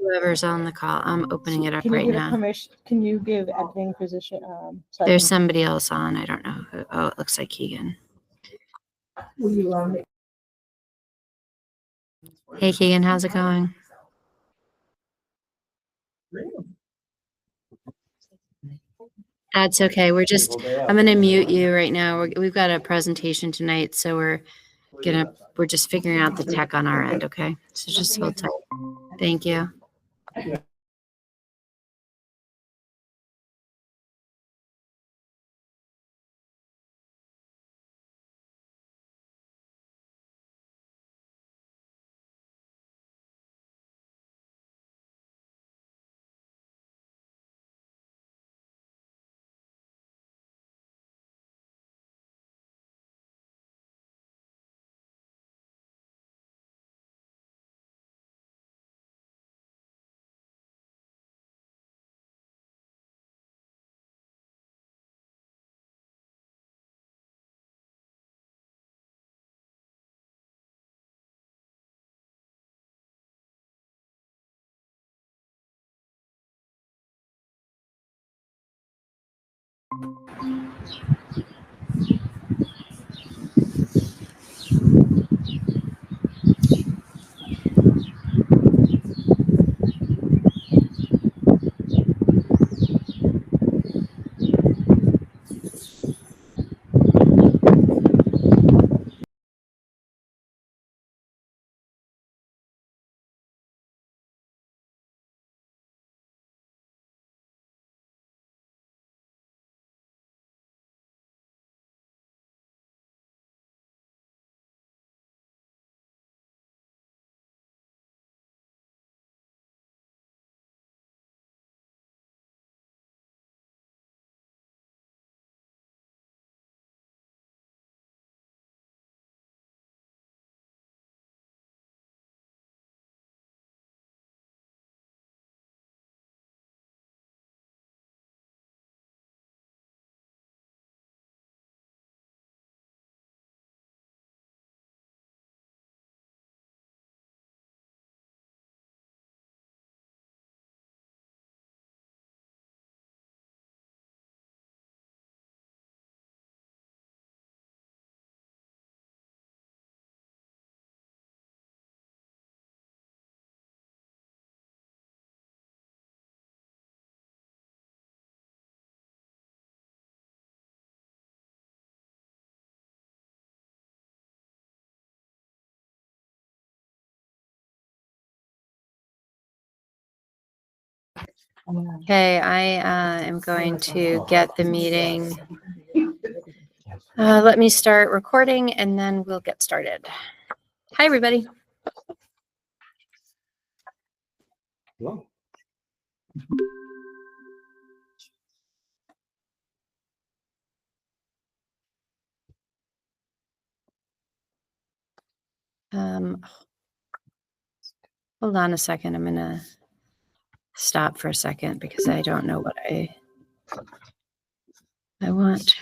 Whoever's on the call, I'm opening it up Can you right give now. permission? Can you give acting position? There's somebody else on. I don't know who. Oh, it looks like Keegan. Hey, Keegan, how's it going? That's okay. I'm going to mute you right now. We've got a presentation tonight, so we're just figuring out the tech on our end. Okay. So just hold tight. Thank you. Okay, I am going to get the meeting. Let me start recording and then we'll get started. Hi, everybody. Hello. Hold on a second. I'm going to stop for a second because I don't know what I want.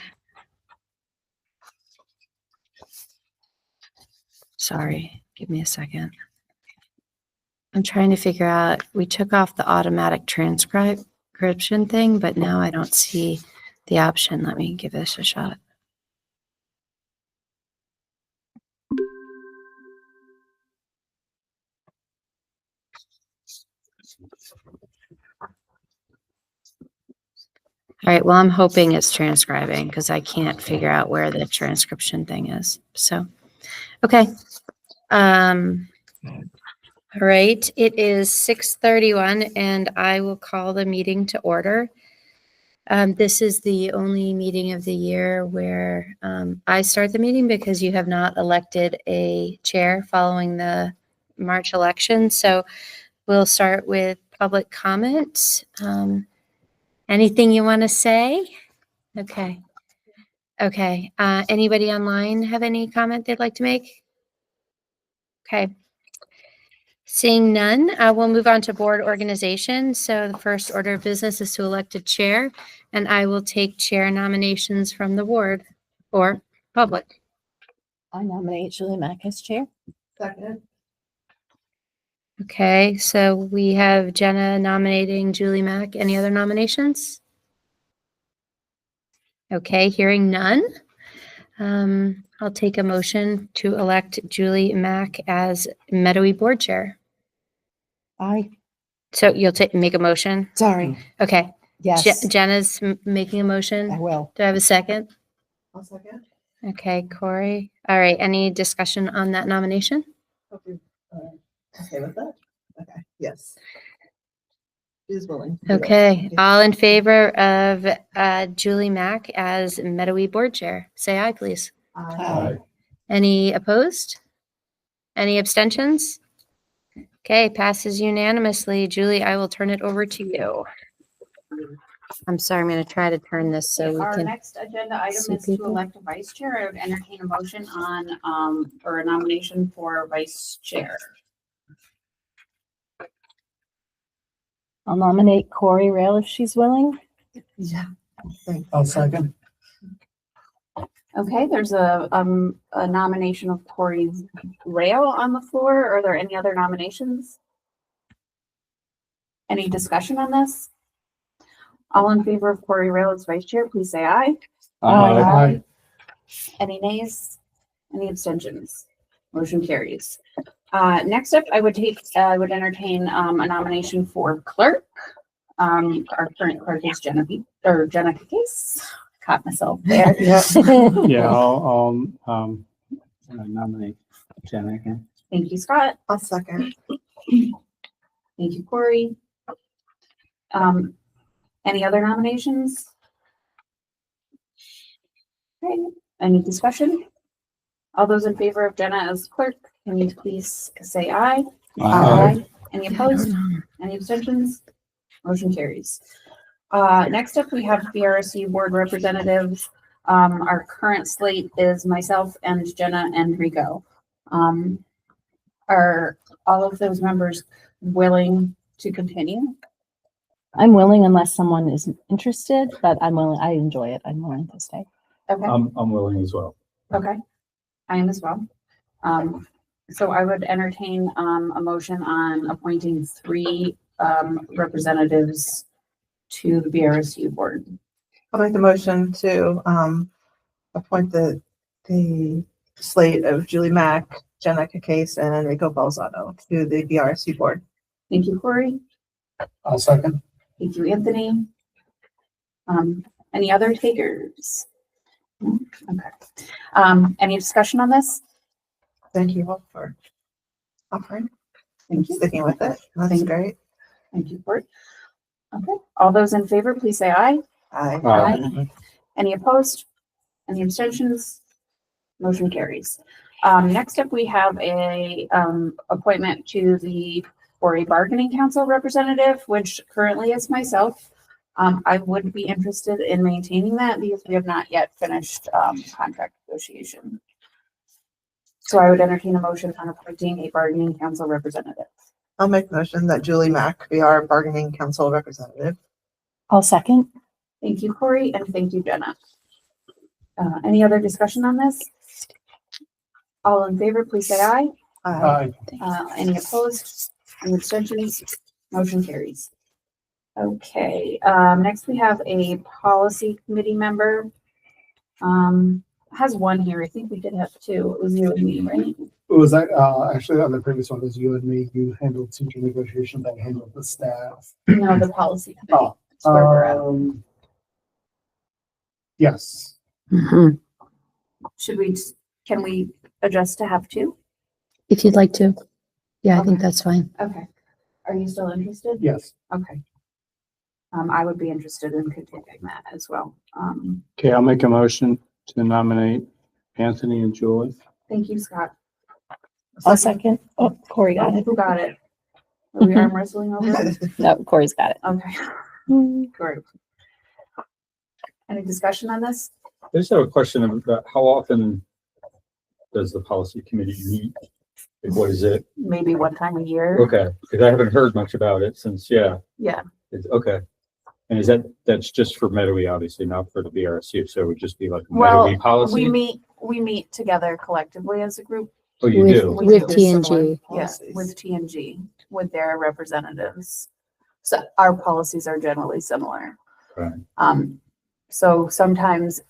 Sorry, give me a second. I'm trying to figure out, we took off the automatic transcription thing, but now I don't see the option. Let me give this a shot. All right, well, I'm hoping it's transcribing because I can't figure out where the transcription thing is. So, okay. All right, it is 6:31 and I will call the meeting to order. This is the only meeting of the year where I start the meeting because you have not elected a chair following the March election. So we'll start with public comment. Anything you want to say? Okay. Okay. Anybody online have any comment they'd like to make? Okay. Seeing none, we'll move on to board organization. So the first order of business is to elect a chair, and I will take chair nominations from the board or public. I nominate Julie Mack as chair. Second. Okay, so we have Jenna nominating Julie Mack. Any other nominations? Okay, hearing none. I'll take a motion to elect Julie Mack as Mettawee Board Chair. So you'll make a motion? Sorry. Okay. Yes, Jenna's making a I motion. will. Do I have a second? I'll second. Okay, Corey. All right, any discussion on that nomination? Hope you're okay with that. Okay, yes. She's willing. to do that. Okay, all in favor of Julie Mack as Mettawee Board Chair, say aye, please. Aye. Any opposed? Any abstentions? Okay, passes unanimously. Julie, I will turn it over to you. I'm sorry, I'm going to try to turn this so we Our can. next agenda item see is to people. elect a vice chair. I would entertain a motion on, or a nomination for vice chair. I'll nominate Corey Rail if she's willing. Yeah. Thanks. I'll second. Okay, there's a nomination of Corey Rail on the floor. Are there any other nominations? Any discussion on this? All in favor of Corey Rail as vice chair, please say aye. Aye. Any nays? Any abstentions? Motion carries. Next up, I would entertain a nomination for clerk. Our current clerk is Jenna Case. Caught myself there. Yeah, I'll nominate Jenna again. Thank you, Scott. I'll second. Thank you, Corey. Any other nominations? Okay, any discussion? All those in favor of Jenna as clerk, can you please say aye? Any opposed? Any abstentions? Motion carries. Next up, we have BRSU board representatives. Our current slate is myself and Jenna and Rico. Are all of those members willing to continue? I'm willing unless someone is interested, but I'm willing. I enjoy it. I'm willing to stay. Okay, I'm willing as well. okay. I am as well. So I would entertain a motion on appointing 3 representatives to the BRSU board. I'll make the motion to appoint the slate of Julie Mack, Jenna Case, and Enrico Balzano to the BRSU board. Thank you, Corey. I'll second. Thank you, Anthony. Any other takers? No? Okay. Any discussion on this? Thank you all for offering, Thank you. sticking with it. That's Thank you. great. Thank you, Court. Okay, all those in favor, please say aye. Aye. Any opposed? Any abstentions? Motion carries. Next up, we have a appointment for a bargaining council representative, which currently is myself. I would be interested in maintaining that because we have not yet finished contract negotiation. So I would entertain a motion on appointing a bargaining council representative. I'll make the motion that Julie Mack be our bargaining council representative. I'll second. Thank you, Corey, and thank you, Jenna. Any other discussion on this? All in favor, please say aye. Aye. Any opposed? Any abstentions? Motion carries. Okay, next we have a policy committee member. Has one here. I think we did have 2. It was you and me, right? It was actually on the previous one, was you and me, you handled teacher negotiations, I handled the staff. No, the policy committee. Oh, That's where we're at. Yes, Mhm. Can we adjust to have 2? If you'd like to. Yeah, I think Okay. that's fine. Okay. Are you still interested? yes. Okay. I would be interested in continuing that as well. Okay, I'll make a motion to nominate Anthony and Julie. Thank you, Scott. I'll second. Oh, Corey got it. Who got it? Are we arm wrestling over it? No, Corey's got it. Okay. Great. Any discussion on this? I just have a question about how often does the policy committee meet? Like, what is it? Maybe one time a year. Okay, because I haven't heard much about it since, Yeah. it's okay. And that's just for Mettawee, obviously, not for the BRSU, so it would just be like a Well, Mettawee policy? we meet together collectively as a group. Oh, you With- do? We With do. TNG. Yeah, with TNG. with their representatives. So our policies are generally similar. Right. So sometimes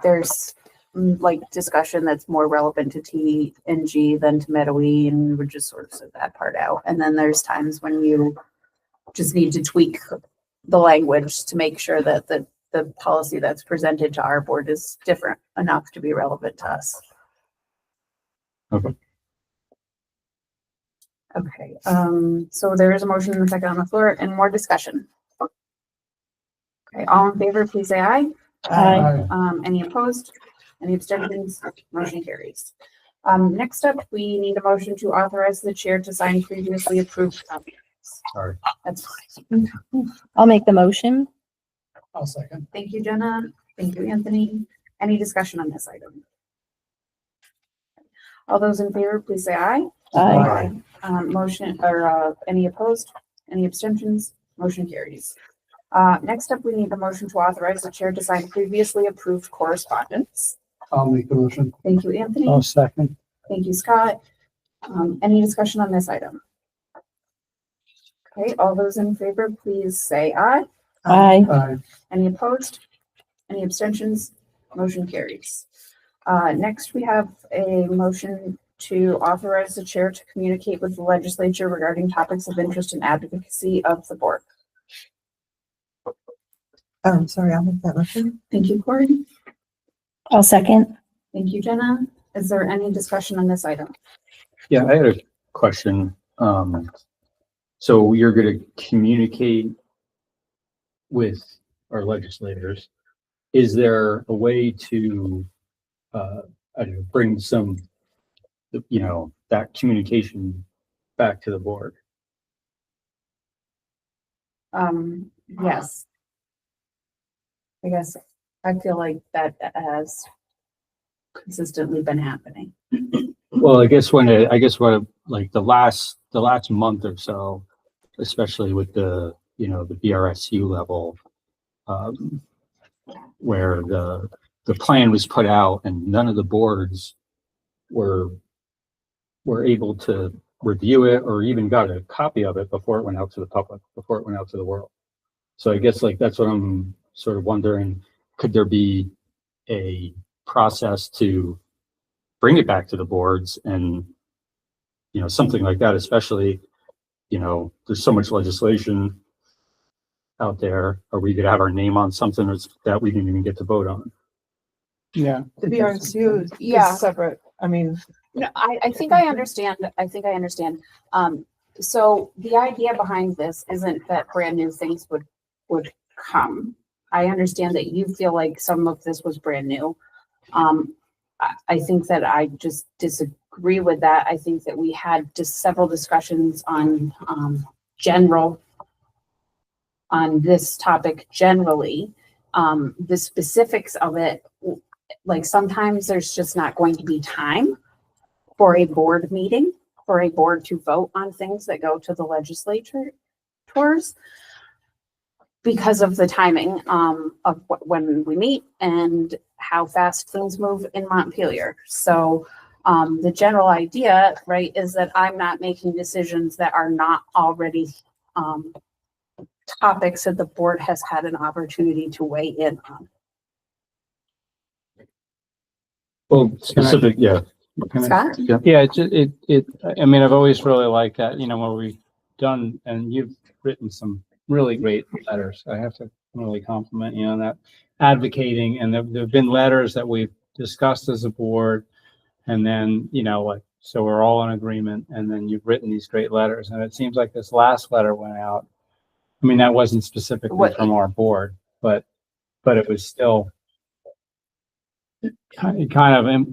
there's like discussion that's more relevant to T and G than to Mettawee, and we would just sort of sit that part out. And then there's times when you just need to tweak the language to make sure that the policy that's presented to our board is different enough to be relevant to us. Okay. Okay, so there is a motion and a second on the floor and more discussion. Okay, all in favor, please say aye. Aye. Any opposed? Any abstentions? Motion carries. Next up, we need a motion to authorize the chair to sign previously approved documents. Sorry. That's fine. I'll make the motion. I'll second. Thank you, Jenna. Thank you, Anthony. Any discussion on this item? All those in favor, please say aye. Aye. Motion or any opposed? Any abstentions? Motion carries. Next up, we need a motion to authorize the chair to sign previously approved correspondence. I'll make the motion. Thank you, Anthony. I'll second. Thank you, Scott. Any discussion on this item? Okay, all those in favor, please say aye. Aye. Aye. Any opposed? Any abstentions? Motion carries. Next, we have a motion to authorize the chair to communicate with the legislature regarding topics of interest and advocacy of the board. Sorry, I'll make that motion. Thank you, Corey. I'll second. Thank you, Jenna. Is there any discussion on this item? Yeah, I had a question. So you're going to communicate with our legislators. Is there a way to, I don't know, bring some, that communication back to the board? Yes. I guess I feel like that has consistently been happening. Well, like the last month or so, especially with the BRSU level, where the plan was put out and none of the boards were able to review it or even got a copy of it before it went out to the public, before it went out to the world. So I guess that's what I'm sort of wondering, could there be a process to bring it back to the boards and, something like that, especially, there's so much legislation out there. Are we going to have our name on something that we didn't even get to vote on? Yeah. The BRSU is Yeah. separate. I mean, No, I think I understand. So the idea behind this isn't that brand new things would come. I understand that you feel like some of this was brand new. I think that I just disagree with that. I think that we had just several discussions on this topic generally. The specifics of it, like sometimes there's just not going to be time for a board meeting, for a board to vote on things that go to the legislature tours because of the timing of when we meet and how fast things move in Montpelier. So the general idea, right, is that I'm not making decisions that are not already topics that the board has had an opportunity to weigh in on. Well, specific, yeah. Can I- Scott? Yeah, I mean, I've always really liked that, where we've done, and you've written some really great letters. I have to really compliment you on that, advocating, and there've been letters that we've discussed as a board, and then, so we're all in agreement, and then you've written these great letters, and it seems like this last letter went out. I mean, that wasn't specifically from our board, but it was still kind of,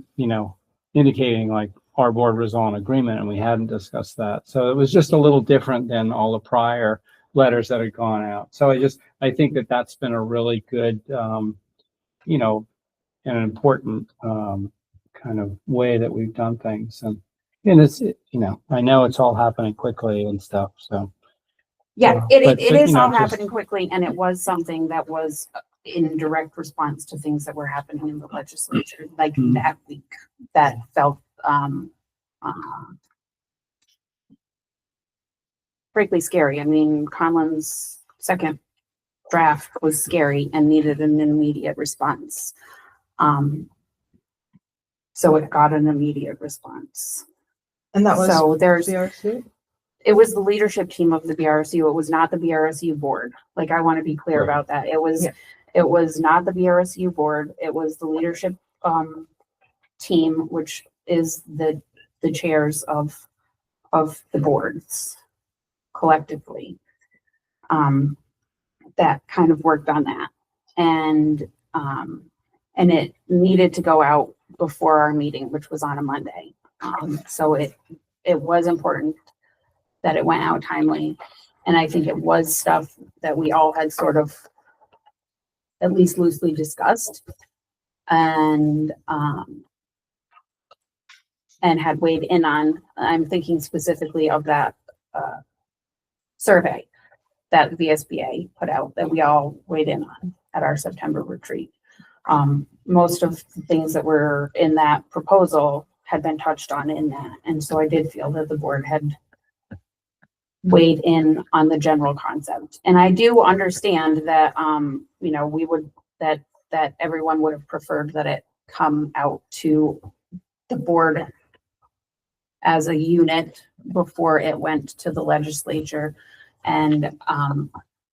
indicating like our board was all in agreement and we hadn't discussed that. So it was just a little different than all the prior letters that had gone out. So I think that that's been a really good, and an important kind of way that we've done things. And it's, I know it's all happening quickly and stuff. So Yeah, but it is all just- happening quickly, and it was something that was in direct response to things that were happening in the legislature, like Mhm. that week, that felt frankly scary. I mean, Conlon's second draft was scary and needed an immediate response. So it got an immediate response. And that was So there's, BRC? it was the leadership team of the BRSU. It was not the BRSU board. Like, I want to be clear Right. about that. It was, Yeah. it was not the BRSU board. It was the leadership, team, which is the chairs of the boards collectively. That kind of worked on that. And it needed to go out before our meeting, which was on a Monday. So it was important that it went out timely. And I think it was stuff that we all had sort of at least loosely discussed and had weighed in on. I'm thinking specifically of that survey that the VSBA put out that we all weighed in on at our September retreat. Most of the things that were in that proposal had been touched on in that. And so I did feel that the board had weighed in on the general concept. And I do understand that, you know, we would, that everyone would have preferred that it come out to the board as a unit before it went to the legislature. And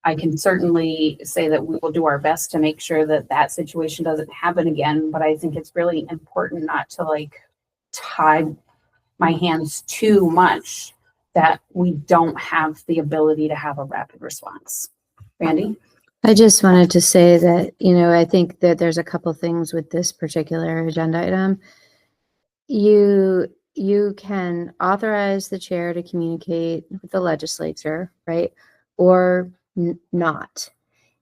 I can certainly say that we will do our best to make sure that that situation doesn't happen again. But I think it's really important not to like tie my hands too much that we don't have the ability to have a rapid response. Randy? I just wanted to say that, you know, I think that there's a couple things with this particular agenda item. You can authorize the chair to communicate with the legislature, right? Or not.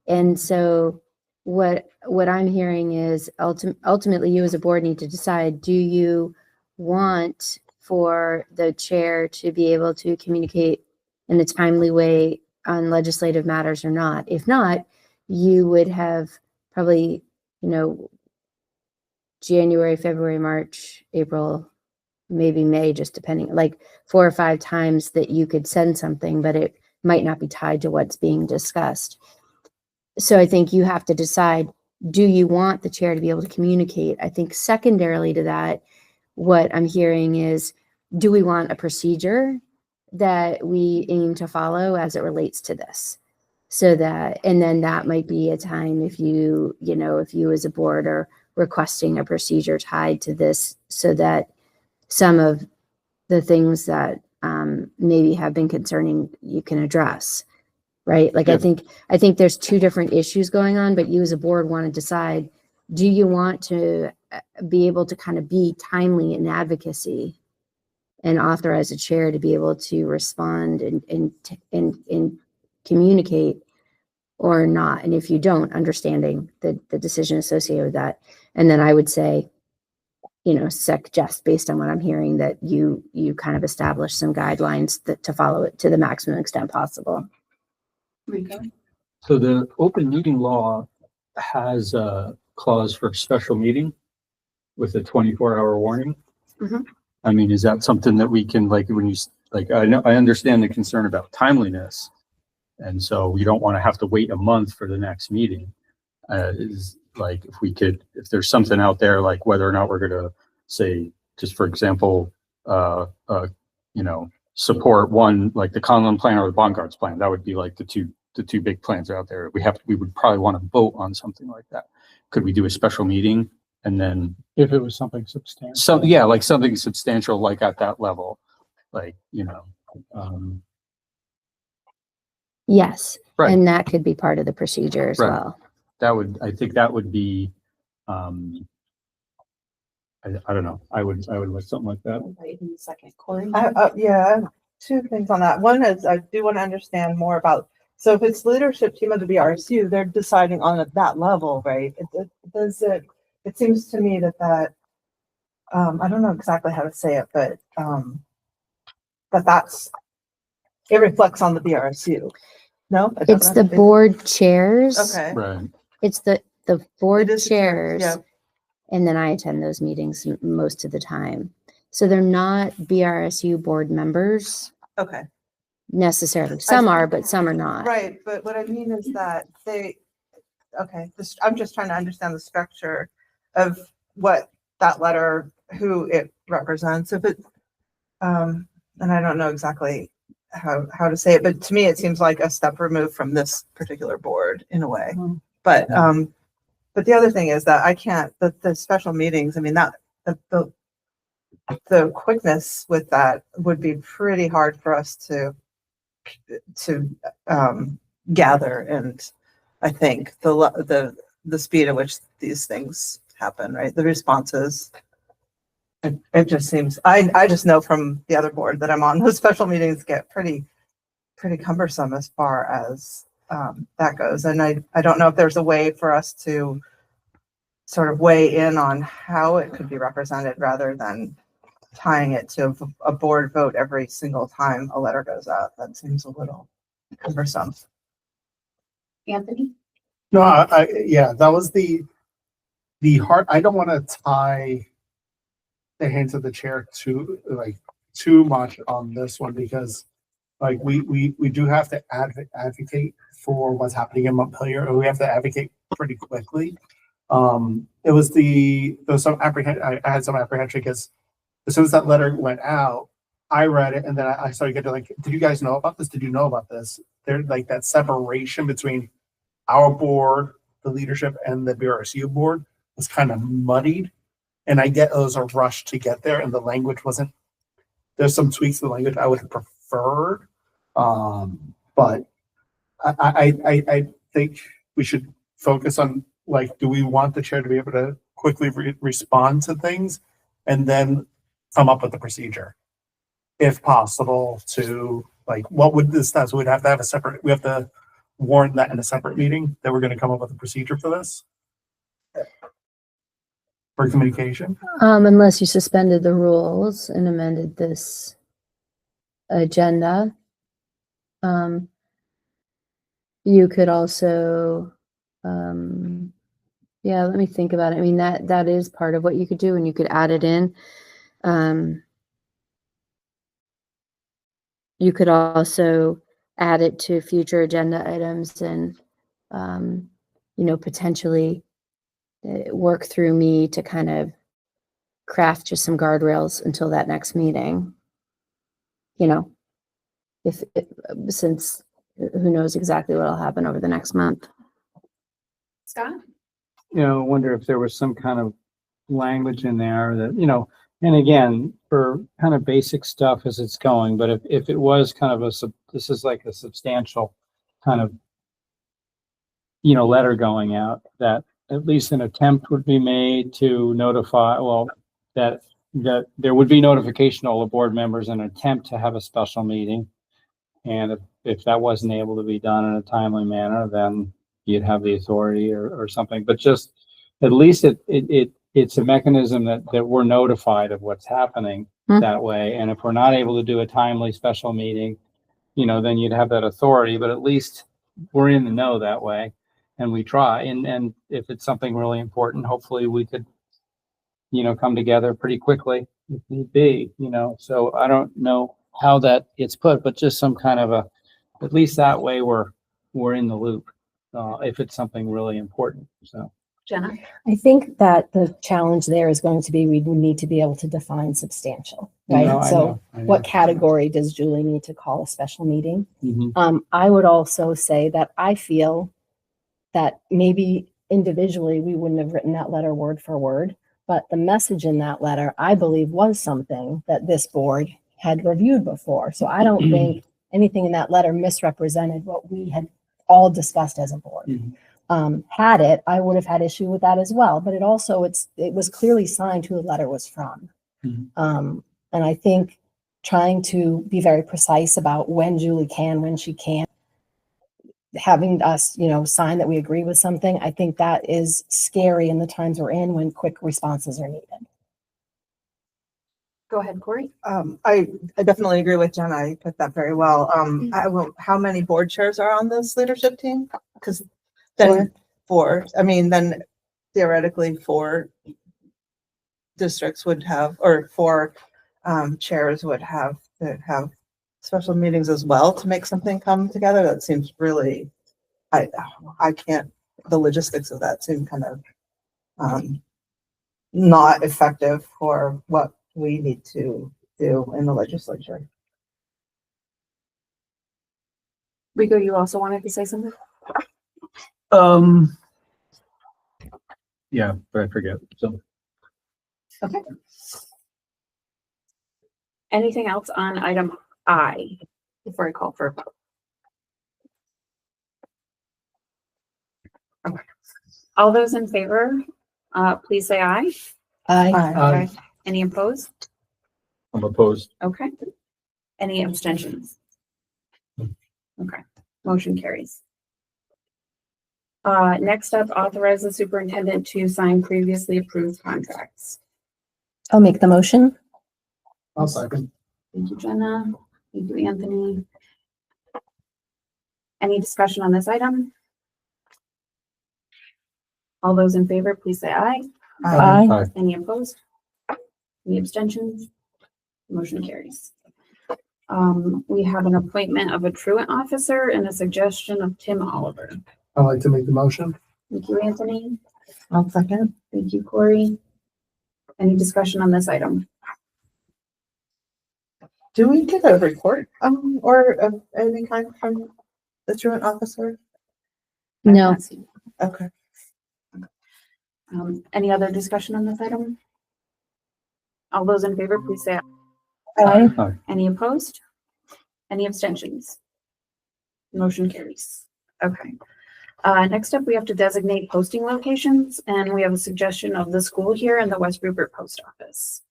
And so what I'm hearing is ultimately you as a board need to decide, do you want for the chair to be able to communicate in a timely way on legislative matters or not? If not, you would have probably, you know, January, February, March, April, maybe May, just depending, like 4 or 5 times that you could send something, but it might not be tied to what's being discussed. So I think you have to decide, do you want the chair to be able to communicate? I think secondarily to that, what I'm hearing is, do we want a procedure that we aim to follow as it relates to this? So that, and then that might be a time if you know, if you as a board are requesting a procedure tied to this, so that some of the things that maybe have been concerning you can address, right? Like, Yeah. I think there's 2 different issues going on, but you as a board want to decide, do you want to be able to kind of be timely in advocacy and authorize a chair to be able to respond and communicate, or not? And if you don't, understanding the decision associated with that. And then I would say, you know, suggest based on what I'm hearing that you kind of establish some guidelines that to follow it to the maximum extent possible. So the open meeting law has a clause for special meeting with a 24-hour warning. Mhm. I mean, is that something that we can, like, when you, like, I know, I understand the concern about timeliness. And so we don't want to have to wait a month for the next meeting. Is like, if we could, if there's something out there, like whether or not we're going to say, just for example, you know, support one, like the Conlon plan or the Bongards plan, that would be like the two big plans out there. We would probably want to vote on something like that. Could we do a special meeting and then If it was something substantial. some, yeah, like something substantial, like at that level, like, you know, Yes. Right. And that could be part of the procedure as Right. well. that would, I think that would be, I don't know. I would like something like that. Right in a second, Corey. Yeah, I have 2 things on that. One is I do want to understand more about, so if it's leadership team of the BRSU, they're deciding on that level, right? It seems to me that I don't know exactly how to say it, but it reflects on the BRSU. No, it It's the doesn't? board chairs. Okay. Right. It's the board It is the chairs, chairs. yeah. And then I attend those meetings most of the time. So they're not BRSU board members. Okay. necessarily. Some are, but some are not. Right, but what I mean is that I'm just trying to understand the structure of what that letter, who it represents. If it, and I don't know exactly how to say it, but to me, it seems like a step removed from this particular board in a way. But the other thing is that I can't, the special meetings, I mean, that, the quickness with that would be pretty hard for us to gather. And I think the speed at which these things happen, right? The responses, it just seems, I just know from the other board that I'm on, those special meetings get pretty cumbersome as far as that goes. And I don't know if there's a way for us to sort of weigh in on how it could be represented rather than tying it to a board vote every single time a letter goes out. That seems a little cumbersome. Anthony? No, yeah, that was the hard, I don't want to tie the hands of the chair too much on this one, because like we do have to advocate for what's happening in Montpelier, and we have to advocate pretty quickly. There was some apprehension. I had some apprehension because as soon as that letter went out, I read it, and then I started getting like, did you guys know about this? Did you know about this? There's like that separation between our board, the leadership, and the BRSU board was kind of muddied. And I get those are rushed to get there, and the language wasn't. There's some tweaks to the language I would have preferred, but I think we should focus on, like, do we want the chair to be able to quickly respond to things, and then come up with a procedure, if possible, to like what would this do? So we'd have to have a separate. We have to warn that in a separate meeting that we're going to come up with a procedure for this. For communication? Unless you suspended the rules and amended this agenda. You could also, yeah, let me think about it. I mean, that is part of what you could do, and you could add it in. You could also add it to future agenda items and, potentially work through me to kind of craft just some guardrails until that next meeting. Since who knows exactly what will happen over the next month. Scott? I wonder if there was some kind of language in there that, and again, for kind of basic stuff as it's going, but if it was kind of this is like a substantial kind of, letter going out, that at least an attempt would be made to notify, that there would be notification to all the board members, an attempt to have a special meeting. And if that wasn't able to be done in a timely manner, then you'd have the authority or something. But just at least it's a mechanism that we're notified of what's happening that way. And if we're not able to do a timely special meeting, then you'd have that authority. But at least we're in the know that way, and we try. And if it's something really important, hopefully we could, come together pretty quickly if need be. So I don't know how that gets put, but just some kind of at least that way we're in the loop if it's something really important. So Jenna? I think that the challenge there is going to be, we would need to be able to define substantial, right? I know. What category does Julie need to call a special meeting? Mhm. I would also say that I feel that maybe individually we wouldn't have written that letter word for word, but the message in that letter, I believe, was something that this board had reviewed before. So I don't think anything in that letter misrepresented what we had all discussed as a board. Had it, I would have had issue with that as well. But it was clearly signed who the letter was from. And I think trying to be very precise about when Julie can, when she can't, having us, sign that we agree with something, I think that is scary in the times we're in when quick responses are needed. Go ahead, Corey. I definitely agree with Jen. I put that very well. How many board chairs are on this leadership team? Because then four. I mean, then theoretically 4 districts would have, or 4 chairs would have to have special meetings as well to make something come together? That seems really, I can't, the logistics of that seem kind of not effective for what we need to do in the legislature. Rico, you also wanted to say something? Yeah, but I forget. So Okay. Anything else on item I before I call for a vote? Okay. All those in favor, please say aye. I, Okay. Any opposed? I'm opposed. Okay. Any abstentions? Okay, motion carries. Next up, authorize the superintendent to sign previously approved contracts. I'll make the motion. I'll second. Thank you, Jenna. Thank you, Anthony. Any discussion on this item? All those in favor, please say aye. Aye. Aye. Any opposed? Any abstentions? Motion carries. We have an appointment of a truant officer and a suggestion of Tim Oliver. I'd like to make the motion. Thank you, Anthony. I'll second. Thank you, Corey. Any discussion on this item? Do we get a report or of any kind from the truant officer? No. Okay. Any other discussion on this item? All those in favor, please say aye. Aye. Any opposed? Any abstentions? Motion carries. Okay. Next up, we have to designate posting locations, and we have a suggestion of the school here and the West Rupert Post Office.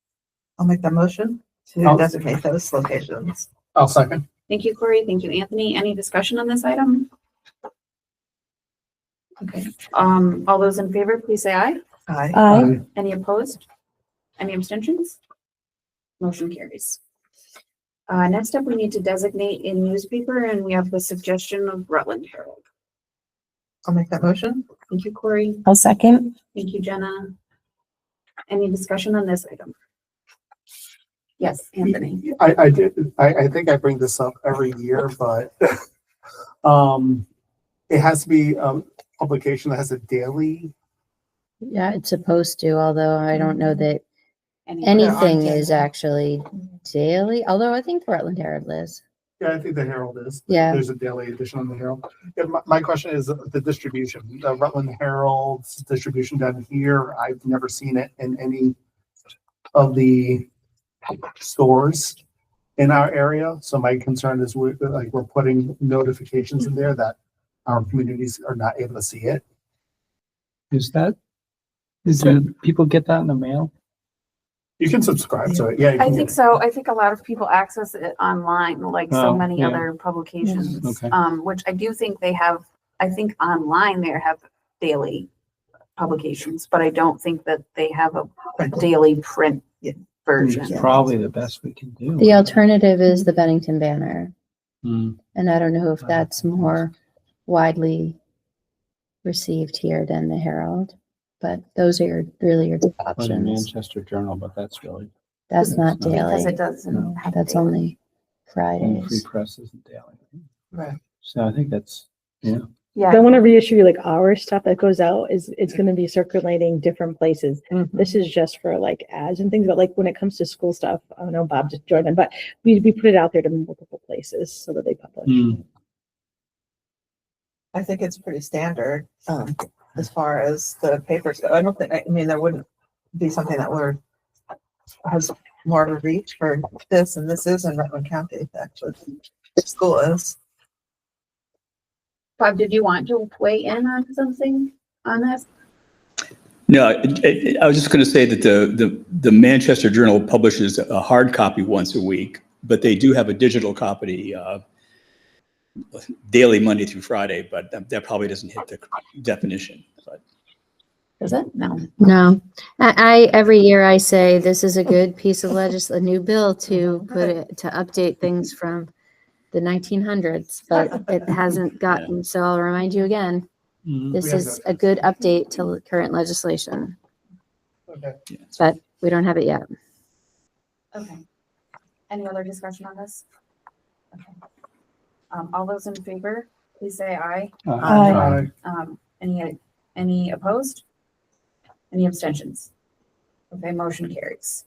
I'll make the motion to I'll- designate those locations. I'll second. Thank you, Corey. Thank you, Anthony. Any discussion on this item? Okay. All those in favor, please say aye. Aye. Aye. Any opposed? Any abstentions? Motion carries. Next up, we need to designate a newspaper, and we have the suggestion of Rutland Herald. I'll make that motion. Thank you, Corey. I'll second. Thank you, Jenna. Any discussion on this item? Yes, Anthony. I did, I think I bring this up every year, but it has to be a publication that has a daily. Yeah, it's supposed to, although I don't know that Any- anything on is daily. actually daily, although I think the Rutland Herald is. Yeah, I think the Herald is. Yeah. There's a daily edition on the Herald. Yeah, my question is the distribution, the Rutland Herald's distribution down here. I've never seen it in any of the stores in our area. So my concern is we're putting notifications in there that our communities are not able to see it. Do people get that in the mail? You can subscribe to it. Yeah. you I can think get- so. I think a lot of people access it online, like so Oh, many yeah. other publications. Okay. Which I do think they have, I think online they have daily publications, but I don't think that they have a daily print Yeah. version. It's probably the best we can do. The alternative is the Bennington Banner, Hmm. and I don't know if that's more widely received here than the Herald, but those are really your two Or the options. Manchester Journal, but that's really, That's not Because it daily. doesn't No. have. That's daily. only Free Fridays. Press isn't daily. Right. So I think that's, yeah. Yeah. Then whenever you issue like our stuff that goes out is it's going to be circulating different places. Mm-hmm. This is just for like ads and things, but like when it comes to school stuff, I don't know, Bob just joined in, but we put it out there to multiple places so that they publish. Hmm. I think it's pretty standard, as far as the papers go. I don't think, I mean, there wouldn't be something that has more of a reach for this, and this is in Rutland County, actually. The school is. Bob, did you want to weigh in on something on this? No, I was just going to say that the Manchester Journal publishes a hard copy once a week, but they do have a digital copy daily, Monday through Friday, but that probably doesn't hit the definition. But Does it? No. No, I every year I say this is a good piece of a new bill to put it, to update things from the 1900s, but it hasn't gotten, so I'll remind you again, Mhm. this We have is no- a good update to current legislation, Okay. but we don't have it yet. Okay. Any other discussion on this? All those in favor, please say aye. Aye. Any opposed? Any abstentions? Okay, motion carries.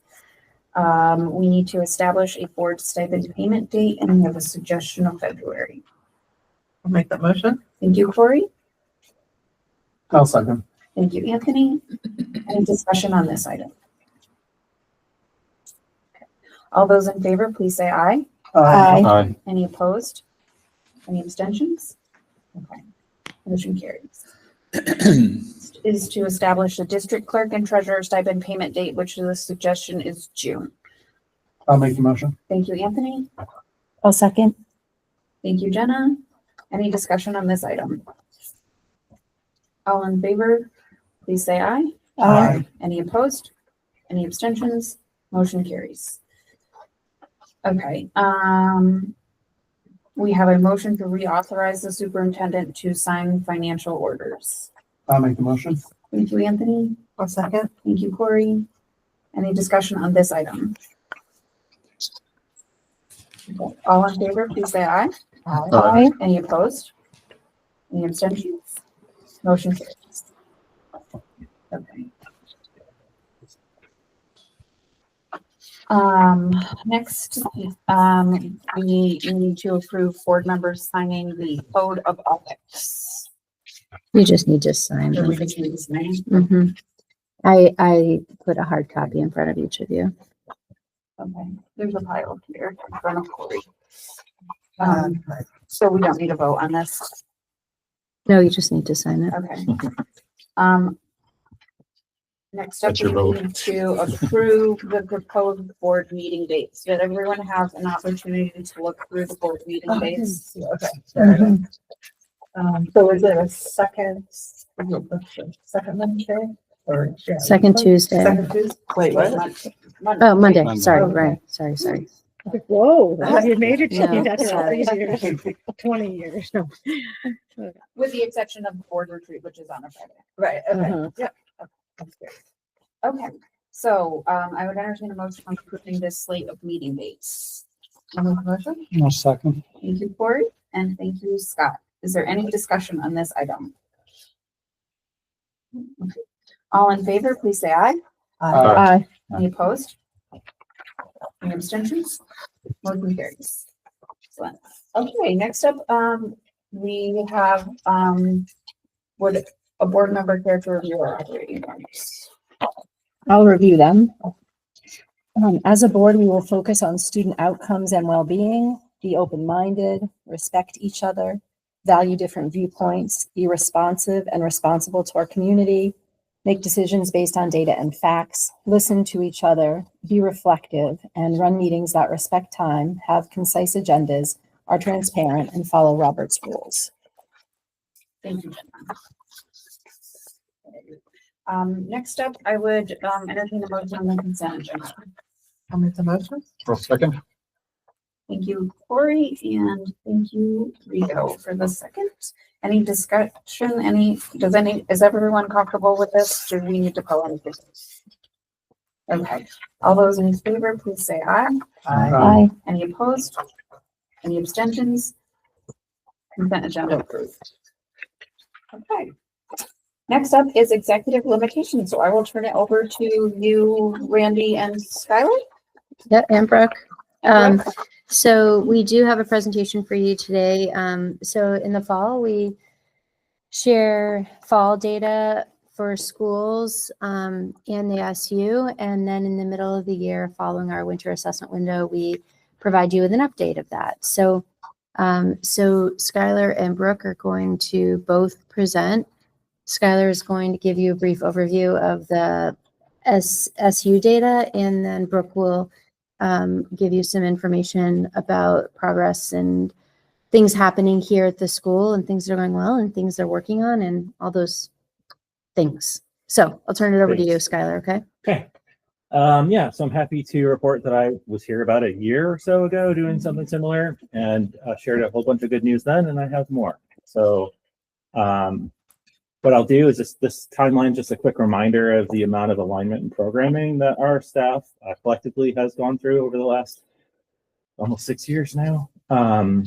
We need to establish a board stipend payment date, and we have a suggestion of February. I'll make that motion. Thank you, Corey. I'll second. Thank you, Anthony. Any discussion on this item? Okay. All those in favor, please say aye. Aye. Any opposed? Any abstentions? Okay, motion carries. Is to establish a district clerk and treasurer stipend payment date, which the suggestion is June. I'll make the motion. Thank you, Anthony. I'll second. Thank you, Jenna. Any discussion on this item? All in favor, please say aye. Aye. Any opposed? Any abstentions? Motion carries. Okay, we have a motion to reauthorize the superintendent to sign financial orders. I'll make the motion. Thank you, Anthony. I'll second. Thank you, Corey. Any discussion on this item? Okay, all in favor, please say aye. Aye. Any opposed? Any abstentions? Motion carries. Okay. Next, we need to approve board members signing the code of ethics. You just need to sign So them. we just need to sign. Mm-hmm. I put a hard copy in front of each of you. Okay, there's a pile here in front of Corey. So we don't need a vote on this. No, you just need to sign it. Okay. Next up, That's your we vote. need to approve the proposed board meeting dates. Did everyone have an opportunity to look through the board meeting dates? Okay. Mhm. So is it a second Monday or? yeah. Second Tuesday. Second Tuesday? Wait, what? Monday. Oh, Monday. Monday. Sorry, Okay. right. Sorry. Whoa, you made it No, to that's all sorry. these years, 20 years. No. With the exception of the board retreat, which is on a Friday. Right, okay. Uh-huh. Yep. That's good. Okay, so, I would entertain a motion on approving this slate of meeting dates. I'll make the motion. No second. Thank you, Corey, and thank you, Scott. Is there any discussion on this item? Okay. All in favor, please say aye. Aye. Any opposed? Any abstentions? Motion carries. Excellent. Okay, next up, we have, would a board member care to review our operating plans? I'll review them. As a board, we will focus on student outcomes and well-being, be open-minded, respect each other, value different viewpoints, be responsive and responsible to our community, make decisions based on data and facts, listen to each other, be reflective, and run meetings that respect time, have concise agendas, are transparent, and follow Robert's rules. Thank you, Jenna. Next up, I would, entertain a motion on the consent agenda. I'll make the motion. I'll second. Thank you, Corey, and thank you, Rico, for the second. Any discussion, is everyone comfortable with this? Do we need to call anything? Okay, all those in favor, please say aye. Aye. Any opposed? Any abstentions? Consent agenda approved. Okay. Next up is executive limitations, so I will turn it over to you, Randy and Skylar. Yeah, and Brooke. So we do have a presentation for you today. So in the fall, we share fall data for schools and the SU. And then in the middle of the year, following our winter assessment window, we provide you with an update of that. So, Skylar and Brooke are going to both present. Skylar is going to give you a brief overview of the SU data, and then Brooke will give you some information about progress and things happening here at the school and things that are going well and things they're working on and all those things. So I'll turn it over to you, Skylar, okay? Okay. Yeah, so I'm happy to report that I was here about a year or so ago doing something similar and shared a whole bunch of good news then, and I have more. So what I'll do is this timeline, just a quick reminder of the amount of alignment and programming that our staff collectively has gone through over the last almost 6 years now. I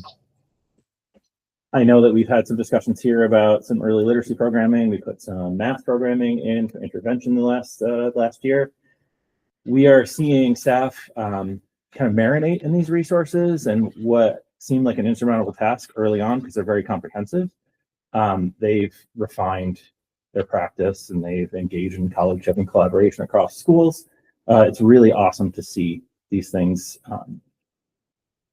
know that we've had some discussions here about some early literacy programming. We put some math programming in for intervention the last year. We are seeing staff kind of marinate in these resources, and what seemed like an insurmountable task early on because they're very comprehensive. They've refined their practice and they've engaged in colleagueship and collaboration across schools. It's really awesome to see these things.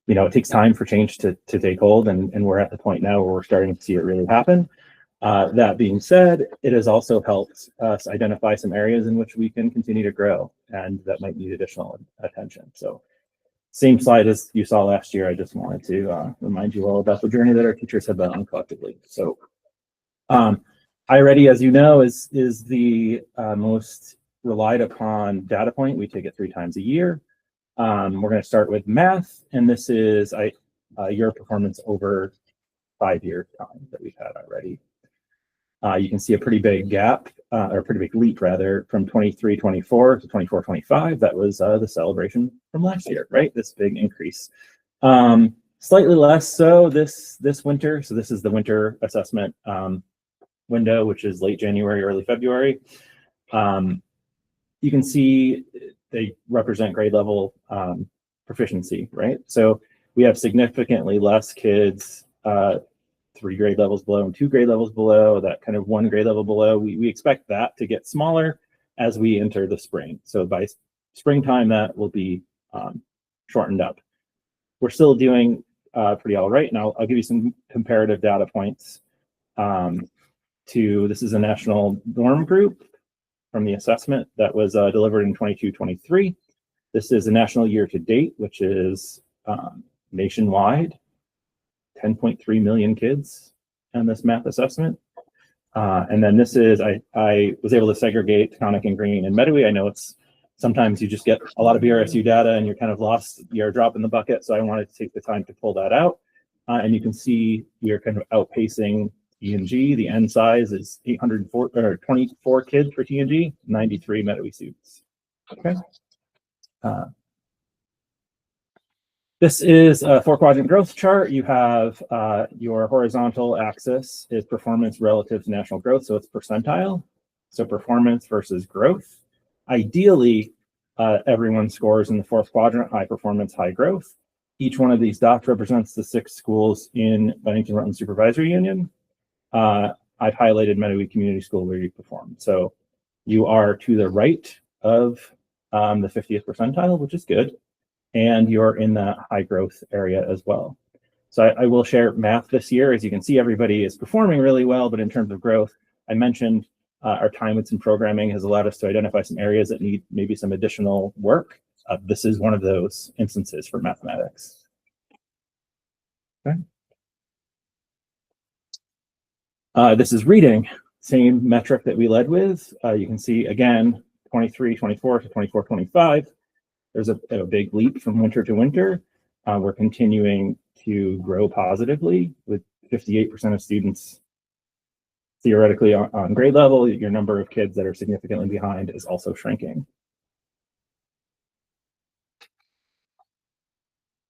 It takes time for change to take hold, and we're at the point now where we're starting to see it really happen. That being said, it has also helped us identify some areas in which we can continue to grow and that might need additional attention. So same slide as you saw last year. I just wanted to remind you all about the journey that our teachers have been on collectively. So iReady, as you know, is the most relied upon data point. We take it 3 times a year. We're going to start with math, and this is your performance over 5-year time that we've had already. You can see a pretty big gap, or a pretty big leap rather, from 23-24 to 24-25. That was the celebration from last year, right? This big increase. Slightly less so this winter. So this is the winter assessment window, which is late January, early February. You can see they represent grade level proficiency, right? So we have significantly less kids 3 grade levels below and 2 grade levels below, that kind of 1 grade level below. We expect that to get smaller as we enter the spring. So by springtime, that will be shortened up. We're still doing pretty all right. Now I'll give you some comparative data points. This is a national norm group from the assessment that was delivered in 22-23. This is a national year to date, which is nationwide, 10.3 million kids on this math assessment. And then this is, I was able to segregate Taconic and Green and Mettawee. I know it's sometimes you just get a lot of BRSU data and you're kind of lost, you're a drop in the bucket. So I wanted to take the time to pull that out. And you can see we're kind of outpacing T&G. The N size is 24 kids for T&G, 93 Mettawee students. Okay. This is a 4-quadrant growth chart. You have your horizontal axis is performance relative to national growth, so it's percentile. So performance versus growth. Ideally, everyone scores in the 4th quadrant, high performance, high growth. Each one of these dots represents the 6 schools in Bennington-Rutland Supervisory Union. I've highlighted Mettawee Community School where you perform. So you are to the right of the 50th percentile, which is good. And you're in that high growth area as well. So I will share math this year. As you can see, everybody is performing really well, but in terms of growth, I mentioned our time with some programming has allowed us to identify some areas that need maybe some additional work. This is one of those instances for mathematics. Okay. This is reading, same metric that we led with. You can see again, 23-24 to 24-25. There's a big leap from winter to winter. We're continuing to grow positively with 58% of students theoretically on grade level. Your number of kids that are significantly behind is also shrinking.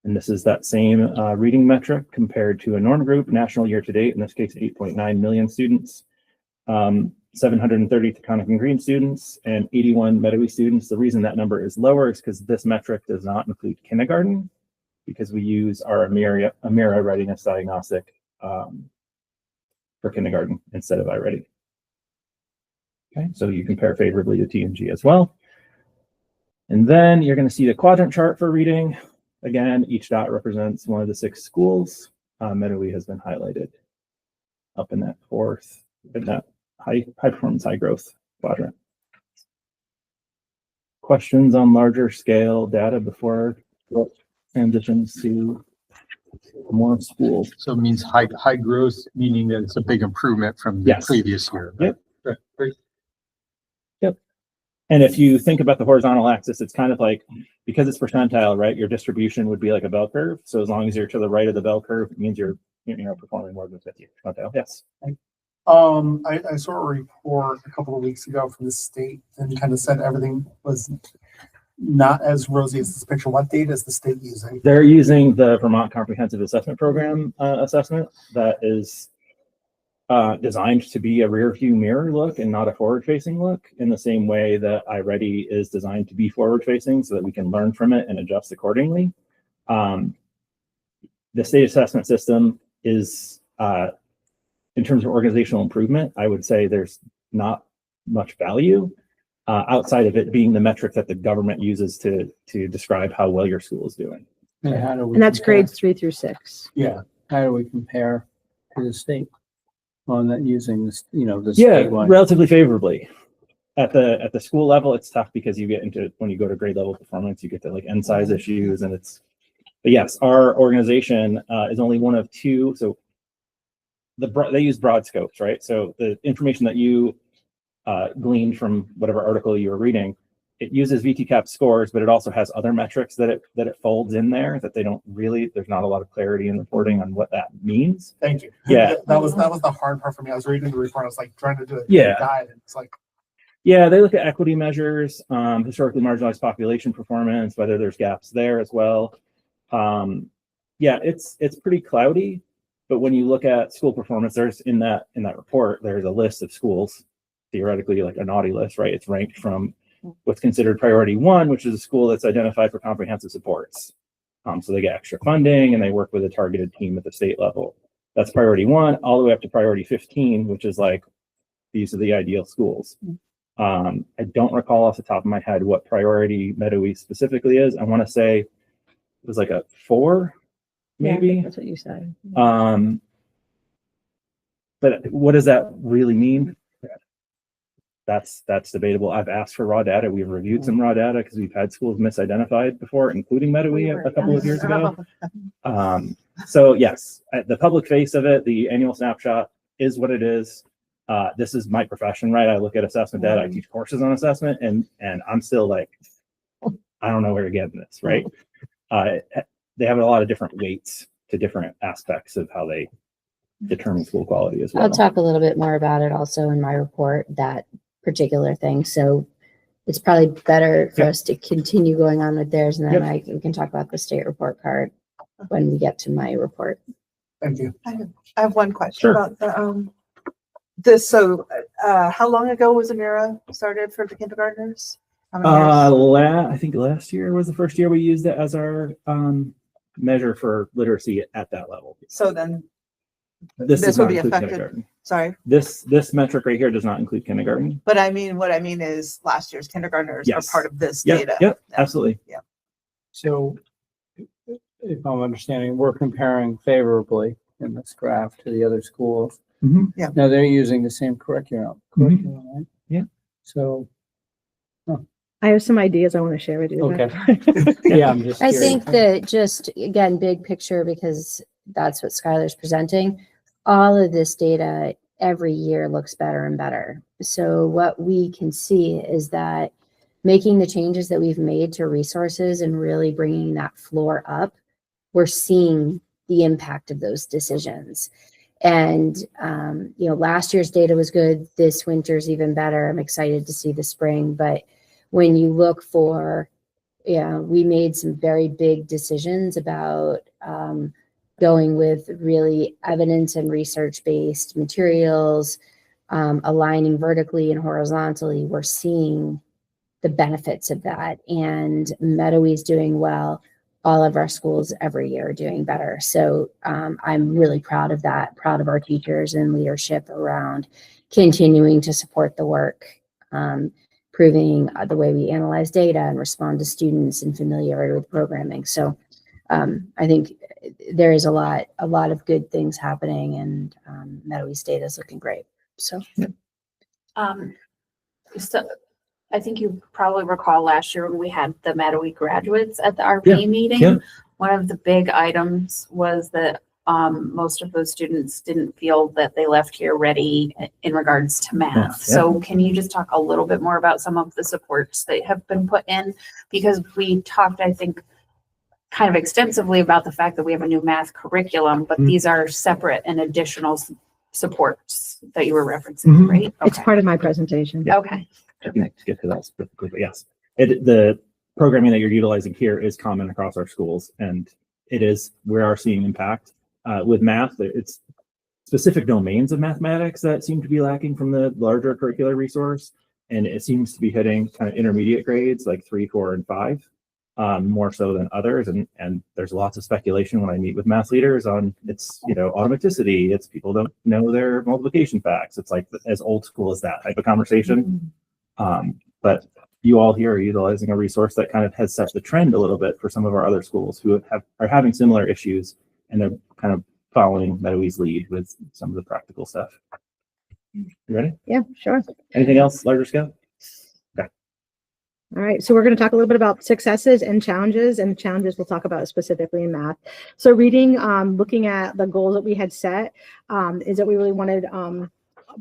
And this is that same reading metric compared to a norm group, national year to date, in this case, 8.9 million students. 730 Taconic and Green students and 81 Mettawee students. The reason that number is lower is because this metric does not include kindergarten, because we use our Amira readiness diagnostic for kindergarten instead of iReady. Okay, so you compare favorably to T&G as well. And then you're going to see the quadrant chart for reading. Again, each dot represents one of the 6 schools. Mettawee has been highlighted up in that 4th, in that high performance, high growth quadrant. Questions on larger scale data before transitions to more schools? So it means high growth, meaning that it's a big improvement from the previous year. Yep. Right. Great. Yep. And if you think about the horizontal axis, it's kind of like, because it's percentile, right? Your distribution would be like a bell curve. So as long as you're to the right of the bell curve, it means you're performing more than 50 percentile. Yes. I saw a report a couple of weeks ago from the state and kind of said everything was not as rosy as this picture. What data is the state using? They're using the Vermont Comprehensive Assessment Program assessment that is designed to be a rear view mirror look and not a forward facing look, in the same way that iReady is designed to be forward facing so that we can learn from it and adjust accordingly. The state assessment system is, in terms of organizational improvement, I would say there's not much value outside of it being the metric that the government uses to describe how well your school is doing. And how do we And that's compare? grades 3 through 6. Yeah. How do we compare to the state on that using this, the Yeah, statewide? relatively favorably. At the school level, it's tough because you get into, when you go to grade level performance, you get to like end size issues, and but yes, our organization is only one of two. So they use broad scopes, right? So the information that you gleaned from whatever article you were reading, it uses VTCAP scores, but it also has other metrics that it folds in there that they don't really, there's not a lot of clarity in reporting on what that means. Thank you. Yeah. That was the hard part for me. I was reading the report. I was like trying to do a Yeah. guide, and it's like, Yeah, they look at equity measures, historically marginalized population performance, whether there's gaps there as well. Yeah, it's pretty cloudy, but when you look at school performance, there's in that report, there's a list of schools, theoretically like a naughty list, right? It's ranked from what's considered priority 1, which is a school that's identified for comprehensive supports. So they get extra funding and they work with a targeted team at the state level. That's priority 1, all the way up to priority 15, which is like, these are the ideal schools. I don't recall off the top of my head what priority Mettawee specifically is. I want to say it was like a 4, Yeah, I think maybe. that's what you said. But what does that really mean? That's debatable. I've asked for raw data. We've reviewed some raw data because we've had schools misidentified before, including Mettawee a couple of years ago. So yes, at the public face of it, the annual snapshot is what it is. This is my profession, right? I look at assessment data. I teach courses on assessment, and I'm still like, I don't know where you're getting this, right? They have a lot of different weights to different aspects of how they determine school quality as well. I'll talk a little bit more about it also in my report, that particular thing. So it's probably better for Yep. us to continue going on with theirs, and then Yep. we can talk about the state report card when we get to my report. thank you. I have one question Sure. about the, this. So, how long ago was Amira started for the kindergartners? How many years? I think last year was the first year we used it as our measure for literacy at that level. So then, This This does would not be include affected. kindergarten. sorry, This metric right here does not include kindergarten. but what I mean is last year's kindergartners Yes. are part of this Yep, data. yep, Yeah. absolutely. So if I'm understanding, we're comparing favorably in this graph to the other schools. Mhm. Yeah. Now they're using the same curriculum, right? Yeah. So, I have some ideas I want to share with you. okay. Yeah, I'm just I curious. think that just, again, big picture, because that's what Skylar's presenting, all of this data every year looks better and better. So what we can see is that making the changes that we've made to resources and really bringing that floor up, we're seeing the impact of those decisions. And, last year's data was good. This winter's even better. I'm excited to see the spring. But when you look for, we made some very big decisions about going with really evidence and research-based materials, aligning vertically and horizontally. We're seeing the benefits of that. And Mettawee's doing well. All of our schools every year are doing better. So I'm really proud of that, proud of our teachers and leadership around continuing to support the work, improving the way we analyze data and respond to students and familiarity with programming. So I think there is a lot of good things happening, and Mettawee's data is looking great. So So I think you probably recall last year when we had the Mettawee graduates at the RP meeting. yeah. One of the big items was that most of those students didn't feel that they left here ready in regards to math. Yeah. So can you just talk a little bit more about some of the supports that have been put in? Because we talked, I think, kind of extensively about the fact that we have a new math curriculum, but Mhm. these are separate and additional supports that you were referencing, Mhm. right? It's Okay. part of my presentation. Yeah. Okay. To get to that specifically, but yes, programming that you're utilizing here is common across our schools, and we are seeing impact. With math, it's specific domains of mathematics that seem to be lacking from the larger curricular resource, and it seems to be hitting kind of intermediate grades like 3, 4, and 5, more so than others. And there's lots of speculation when I meet with math leaders on it's, automaticity, it's people don't know their multiplication facts. It's like as old school as that type of conversation. But you all here are utilizing a resource that kind of has set the trend a little bit for some of our other schools who are having similar issues, and they're kind of following Mettawee's lead with some of the practical stuff. You ready? Yeah, sure. Anything else larger scale? Okay. All right, so we're going to talk a little bit about successes and challenges we'll talk about specifically in math. So reading, looking at the goals that we had set, is that we really wanted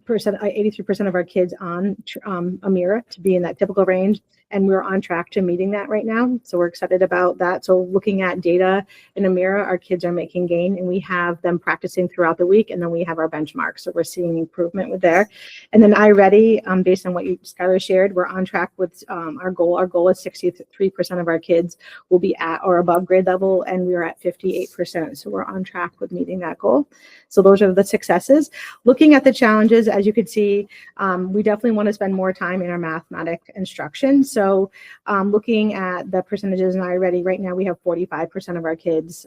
83% of our kids on Amira to be in that typical range, and we're on track to meeting that right now. So we're excited about that. So looking at data in Amira, our kids are making gain, and we have them practicing throughout the week, and then we have our benchmarks. So we're seeing improvement with there. And then iReady, based on what Skylar shared, we're on track with our goal. Our goal is 63% of our kids will be at or above grade level, and we're at 58%. So we're on track with meeting that goal. So those are the successes. Looking at the challenges, as you could see, we definitely want to spend more time in our mathematics instruction. So looking at the percentages in iReady, right now we have 45% of our kids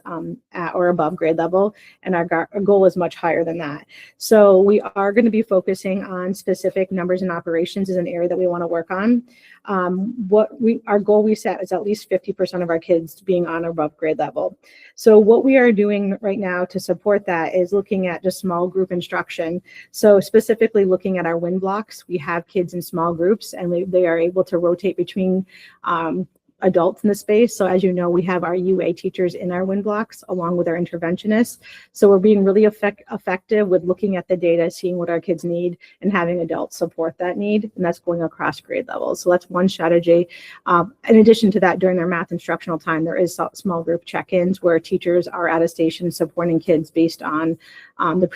at or above grade level, and our goal is much higher than that. So we are going to be focusing on specific numbers and operations is an area that we want to work on. Our goal we set is at least 50% of our kids being on or above grade level. So what we are doing right now to support that is looking at just small group instruction. So specifically looking at our win blocks, we have kids in small groups, and they are able to rotate between adults in the space. So as you know, we have our UA teachers in our win blocks along with our interventionists. So we're being really effective with looking at the data, seeing what our kids need, and having adults support that need. And that's going across grade levels. So that's one strategy. In addition to that, during their math instructional time, there is small group check-ins where teachers are at a station supporting kids based on the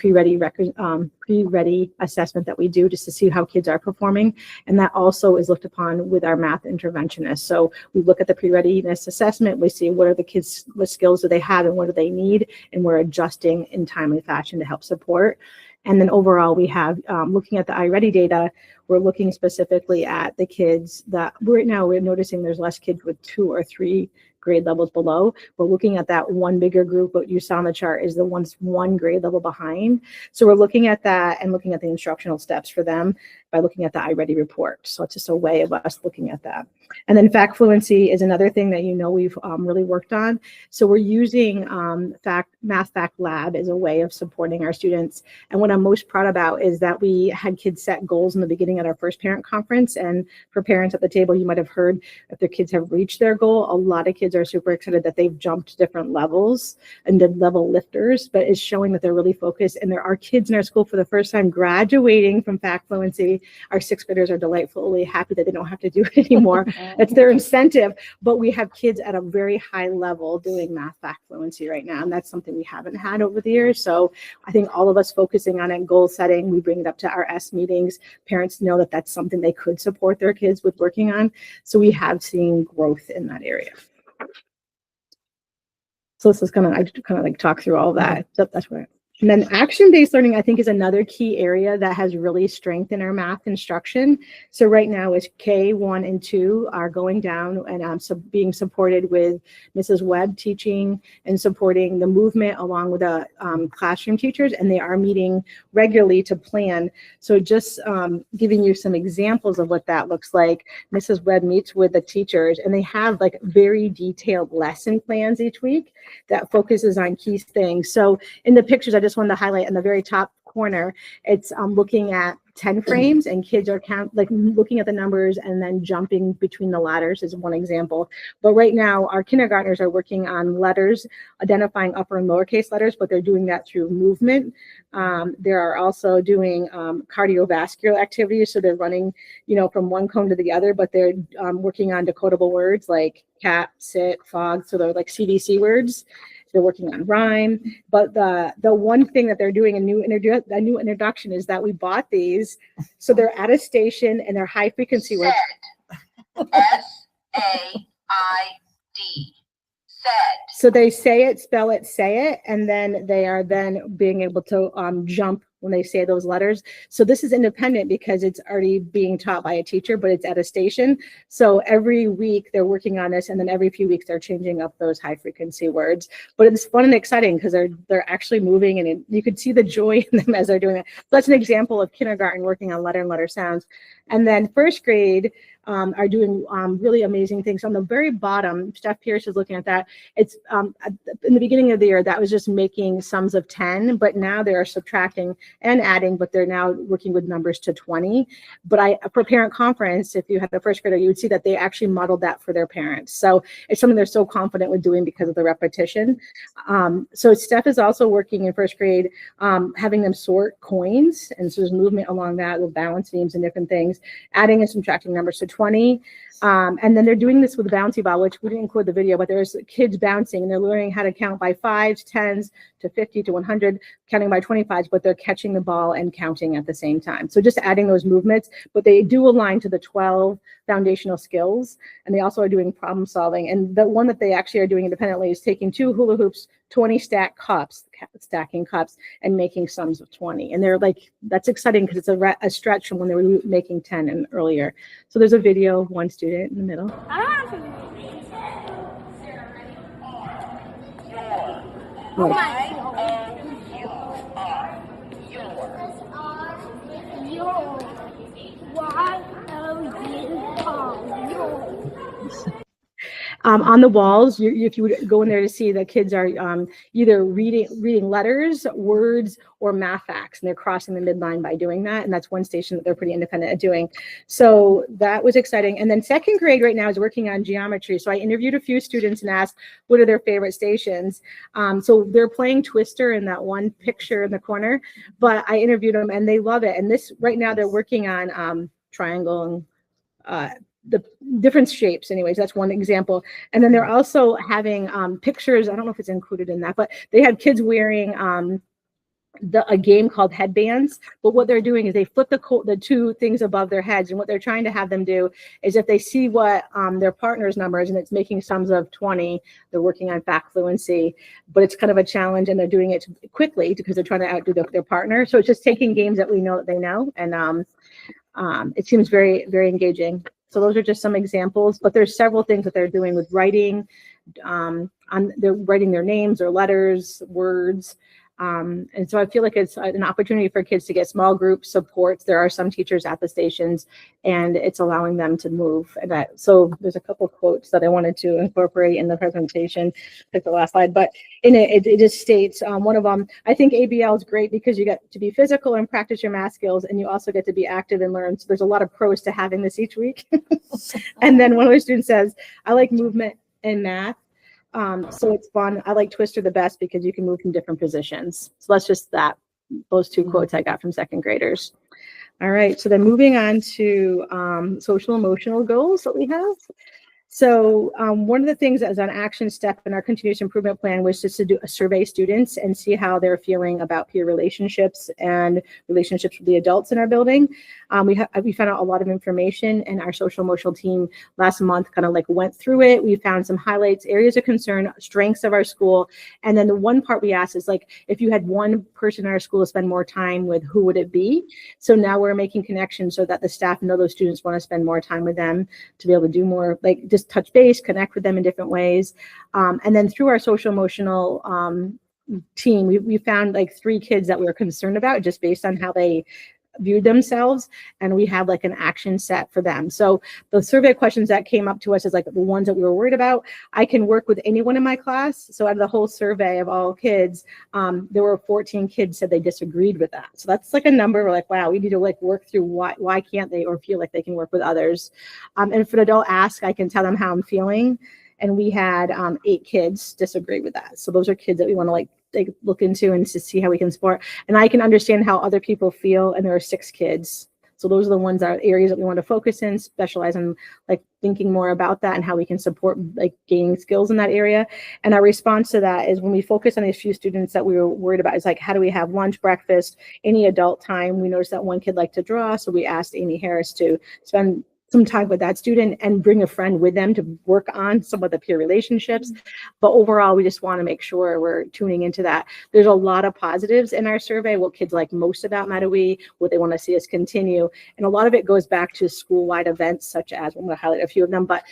pre-ready assessment that we do just to see how kids are performing. And that also is looked upon with our math interventionists. So we look at the pre-readiness assessment, we see what are the kids, what skills do they have and what do they need, and we're adjusting in timely fashion to help support. And then overall, we have, looking at the iReady data, we're looking specifically at the kids that right now we're noticing there's less kids with 2 or 3 grade levels below. We're looking at that one bigger group. What you saw on the chart is the ones 1 grade level behind. So we're looking at that and looking at the instructional steps for them by looking at the iReady report. So it's just a way of us looking at that. And then fact fluency is another thing that we've really worked on. So we're using Math Fact Lab as a way of supporting our students. And what I'm most proud about is that we had kids set goals in the beginning at our first parent conference. And for parents at the table, you might have heard if their kids have reached their goal. A lot of kids are super excited that they've jumped different levels and did level lifters, but it's showing that they're really focused. And there are kids in our school for the first time graduating from fact fluency. Our 6th graders are delightfully happy that they don't have to do it anymore. That's their incentive, but we have kids at a very high level doing math fact fluency right now. And that's something we haven't had over the years. So I think all of us focusing on it, goal setting, we bring it up to our S meetings. Parents know that that's something they could support their kids with working on. So we have seen growth in that area. So this is I like talk through all that. So that's what. And then action-based learning, I think, is another key area that has really strengthened our math instruction. So right now is K1 and 2 are going down and being supported with Mrs. Webb teaching and supporting the movement along with the classroom teachers, and they are meeting regularly to plan. So just giving you some examples of what that looks like. Mrs. Webb meets with the teachers, and they have like very detailed lesson plans each week that focuses on key things. So in the pictures, I just wanted to highlight in the very top corner, it's looking at 10 frames, and kids are looking at the numbers and then jumping between the ladders is one example. But right now, our kindergartners are working on letters, identifying upper and lowercase letters, but they're doing that through movement. They are also doing cardiovascular activities. So they're running, from one cone to the other, but they're working on decodable words like cat, sit, fog. So they're like CDC words. They're working on rhyme, but the one thing that they're doing, a new introduction, is that we bought these, so they're at a station and they're high frequency words. So they say it, spell it, say it, and then they are then being able to jump when they say those letters. So this is independent because it's already being taught by a teacher, but it's at a station. So every week they're working on this, and then every few weeks they're changing up those high frequency words. But it's fun and exciting because they're actually moving, and you could see the joy in them as they're doing it. So that's an example of kindergarten working on letter and letter sounds. And then first grade are doing really amazing things. On the very bottom, Steph Pierce is looking at that. It's in the beginning of the year, that was just making sums of 10, but now they're subtracting and adding, but they're now working with numbers to 20. But for parent conference, if you had a first grader, you would see that they actually modeled that for their parents. So it's something they're so confident with doing because of the repetition. So Steph is also working in first grade, having them sort coins. And so there's movement along that with balance beams and different things, adding and subtracting numbers to 20. And then they're doing this with the bouncy ball, which we didn't include the video, but there's kids bouncing and they're learning how to count by 5s, 10s to 50 to 100, counting by 25s, but they're catching the ball and counting at the same time. So just adding those movements, but they do align to the 12 foundational skills. And they also are doing problem solving. And the one that they actually are doing independently is taking 2 hula hoops, 20 stacked cups, stacking cups, and making sums of 20. And they're like, that's exciting because it's a stretch from when they were making 10 and earlier. So there's a video of one student in the middle. On the walls, if you would go in there to see, the kids are either reading letters, words, or math facts, and they're crossing the midline by doing that. And that's one station that they're pretty independent at doing. So that was exciting. And then second grade right now is working on geometry. So I interviewed a few students and asked what are their favorite stations. So they're playing Twister in that one picture in the corner, but I interviewed them and they love it. And this right now they're working on triangle and the different shapes. Anyways, that's one example. And then they're also having pictures. I don't know if it's included in that, but they had kids wearing a game called headbands. But what they're doing is they flip the 2 things above their heads. And what they're trying to have them do is if they see what their partner's number is and it's making sums of 20, they're working on fact fluency. But it's kind of a challenge and they're doing it quickly because they're trying to outdo their partner. So it's just taking games that we know that they know. And it seems very, very engaging. So those are just some examples, but there's several things that they're doing with writing. They're writing their names or letters, words. And so I feel like it's an opportunity for kids to get small group supports. There are some teachers at the stations and it's allowing them to move. And so there's a couple quotes that I wanted to incorporate in the presentation, like the last slide, but in it just states, one of them, I think ABL is great because you get to be physical and practice your math skills, and you also get to be active and learn. So there's a lot of pros to having this each week. And then one of the students says, I like movement and math. So it's fun. I like Twister the best because you can move from different positions. So that's just those 2 quotes I got from second graders. All right. So then moving on to social emotional goals that we have. So one of the things as an action step in our continuous improvement plan was just to survey students and see how they're feeling about peer relationships and relationships with the adults in our building. We found out a lot of information, and our social emotional team last month kind of like went through it. We found some highlights, areas of concern, strengths of our school. And then the one part we asked is like, if you had one person in our school to spend more time with, who would it be? So now we're making connections so that the staff know those students want to spend more time with them to be able to do more, like just touch base, connect with them in different ways. And then through our social emotional team, we found like 3 kids that we were concerned about just based on how they viewed themselves, and we have like an action set for them. So the survey questions that came up to us is like the ones that we were worried about. I can work with anyone in my class. So out of the whole survey of all kids, there were 14 kids said they disagreed with that. So that's like a number. We're like, wow, we need to like work through why can't they, or feel like they can work with others. And if an adult asks, I can tell them how I'm feeling. And we had 8 kids disagree with that. So those are kids that we want to like look into and to see how we can support. And I can understand how other people feel. And there are 6 kids. So those are the ones that are areas that we want to focus in, specialize in like thinking more about that and how we can support like gaining skills in that area. And our response to that is when we focus on these few students that we were worried about is like, how do we have lunch, breakfast, any adult time? We noticed that one kid liked to draw. So we asked Amy Harris to spend some time with that student and bring a friend with them to work on some of the peer relationships. But overall, we just want to make sure we're tuning into that. There's a lot of positives in our survey, what kids like most about Mettawee, what they want to see us continue. And a lot of it goes back to school-wide events, such as, I'm going to highlight a few of them, but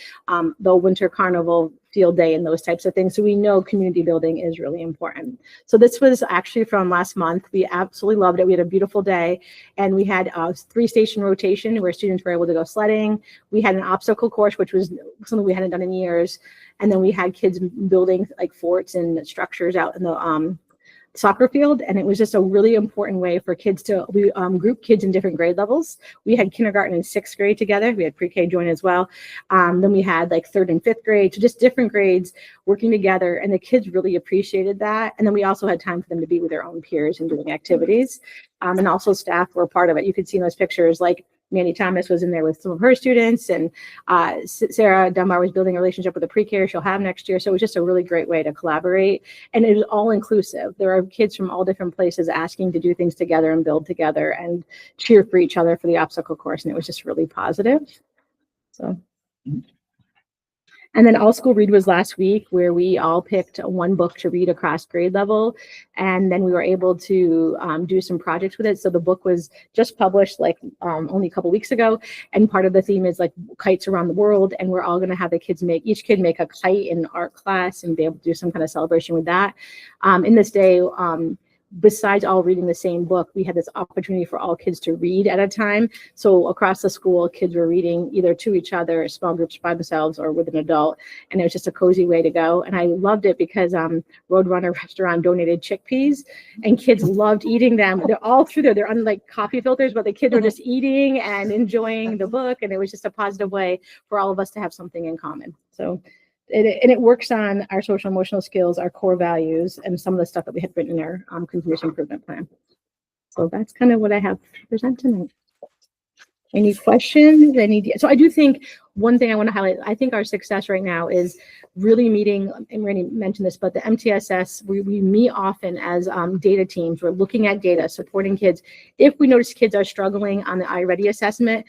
the Winter Carnival, field day, and those types of things. So we know community building is really important. So this was actually from last month. We absolutely loved it. We had a beautiful day, and we had a 3-station rotation where students were able to go sledding. We had an obstacle course, which was something we hadn't done in years. And then we had kids building like forts and structures out in the soccer field. And it was just a really important way for kids to, we group kids in different grade levels. We had kindergarten and 6th grade together. We had pre-K join as well. Then we had like 3rd and 5th grade, so just different grades working together, and the kids really appreciated that. And then we also had time for them to be with their own peers and doing activities. And also staff were part of it. You could see in those pictures, like Mandy Thomas was in there with some of her students, and Sarah Dunbar was building a relationship with a pre-K she'll have next year. So it was just a really great way to collaborate, and it was all inclusive. There are kids from all different places asking to do things together and build together and cheer for each other for the obstacle course, and it was just really positive. So. And then All School Read was last week, where we all picked one book to read across grade level. And then we were able to do some projects with it. So the book was just published like only a couple weeks ago. And part of the theme is like kites around the world. And we're all going to have the kids each kid make a kite in art class and be able to do some kind of celebration with that. In this day, besides all reading the same book, we had this opportunity for all kids to read at a time. So across the school, kids were reading either to each other, small groups by themselves, or with an adult. And it was just a cozy way to go. And I loved it because Roadrunner Restaurant donated chickpeas, and kids loved eating them. They're all through there. They're on like coffee filters, but the kids were just eating and enjoying the book. And it was just a positive way for all of us to have something in common. So it works on our social emotional skills, our core values, and some of the stuff that we had written in our continuous improvement plan. So that's kind of what I have to present tonight. Any questions? So I do think one thing I want to highlight, I think our success right now is really meeting, and Randy mentioned this, but the MTSS, we meet often as data teams. We're looking at data, supporting kids. If we notice kids are struggling on the iReady assessment,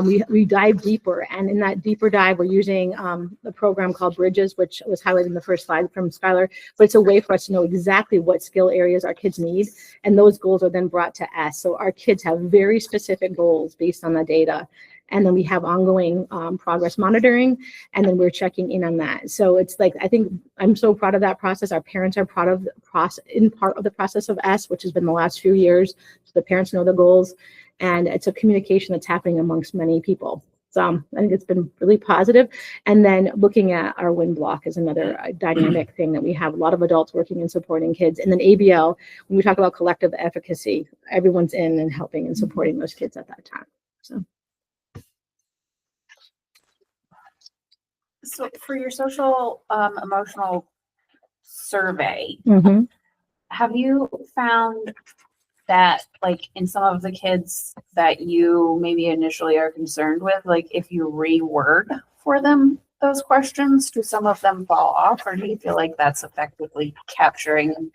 we dive deeper. And in that deeper dive, we're using a program called Bridges, which was highlighted in the first slide from Skylar. But it's a way for us to know exactly what skill areas our kids need. And those goals are then brought to S. So our kids have very specific goals based on the data. And then we have ongoing progress monitoring, and then we're checking in on that. So it's like, I think I'm so proud of that process. Our parents are proud of the part of the process of S, which has been the last few years. So the parents know the goals, and it's a communication that's happening amongst many people. So I think it's been really positive. And then looking at our WIN block is another dynamic thing that we have a lot of adults working and supporting kids. And then ABL, when we talk about collective efficacy, everyone's in and helping and supporting those kids at that time. So for your social emotional survey, have you found that like in some of the kids that you maybe initially are concerned with, like if you reword for them those questions, do some of them fall off, or do you feel like that's effectively capturing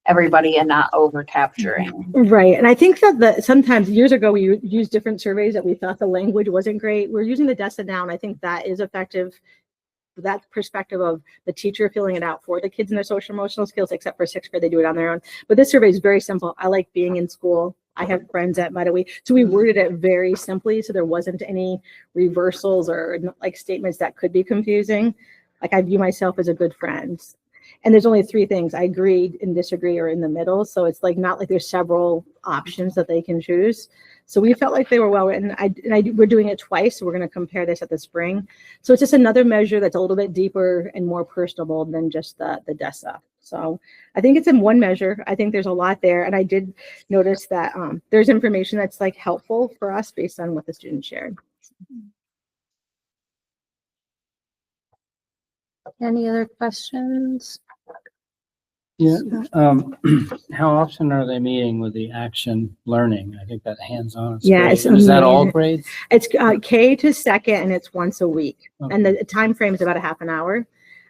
everybody and not over capturing? Right. And I think that sometimes years ago we used different surveys that we thought the language wasn't great. We're using the DESA now, and I think that is effective. That perspective of the teacher filling it out for the kids and their social emotional skills, except for 6th grade, they do it on their own. But this survey is very simple. I like being in school. I have friends at Mettawee. So we worded it very simply, so there wasn't any reversals or like statements that could be confusing. Like I view myself as a good friend. And there's only 3 things: I agree and disagree, or in the middle. So it's like not like there's several options that they can choose. So we felt like they were well written. We're doing it twice, so we're going to compare this at the spring. So it's just another measure that's a little bit deeper and more personable than just the DESA. So I think it's in one measure. I think there's a lot there. And I did notice that there's information that's like helpful for us based on what the students shared. Any other questions? Yeah. How often are they meeting with the action learning? I think that hands-on. Yeah, is that all grades? It's K to 2nd, and it's once a week. Okay. And the time frame is about a half an hour.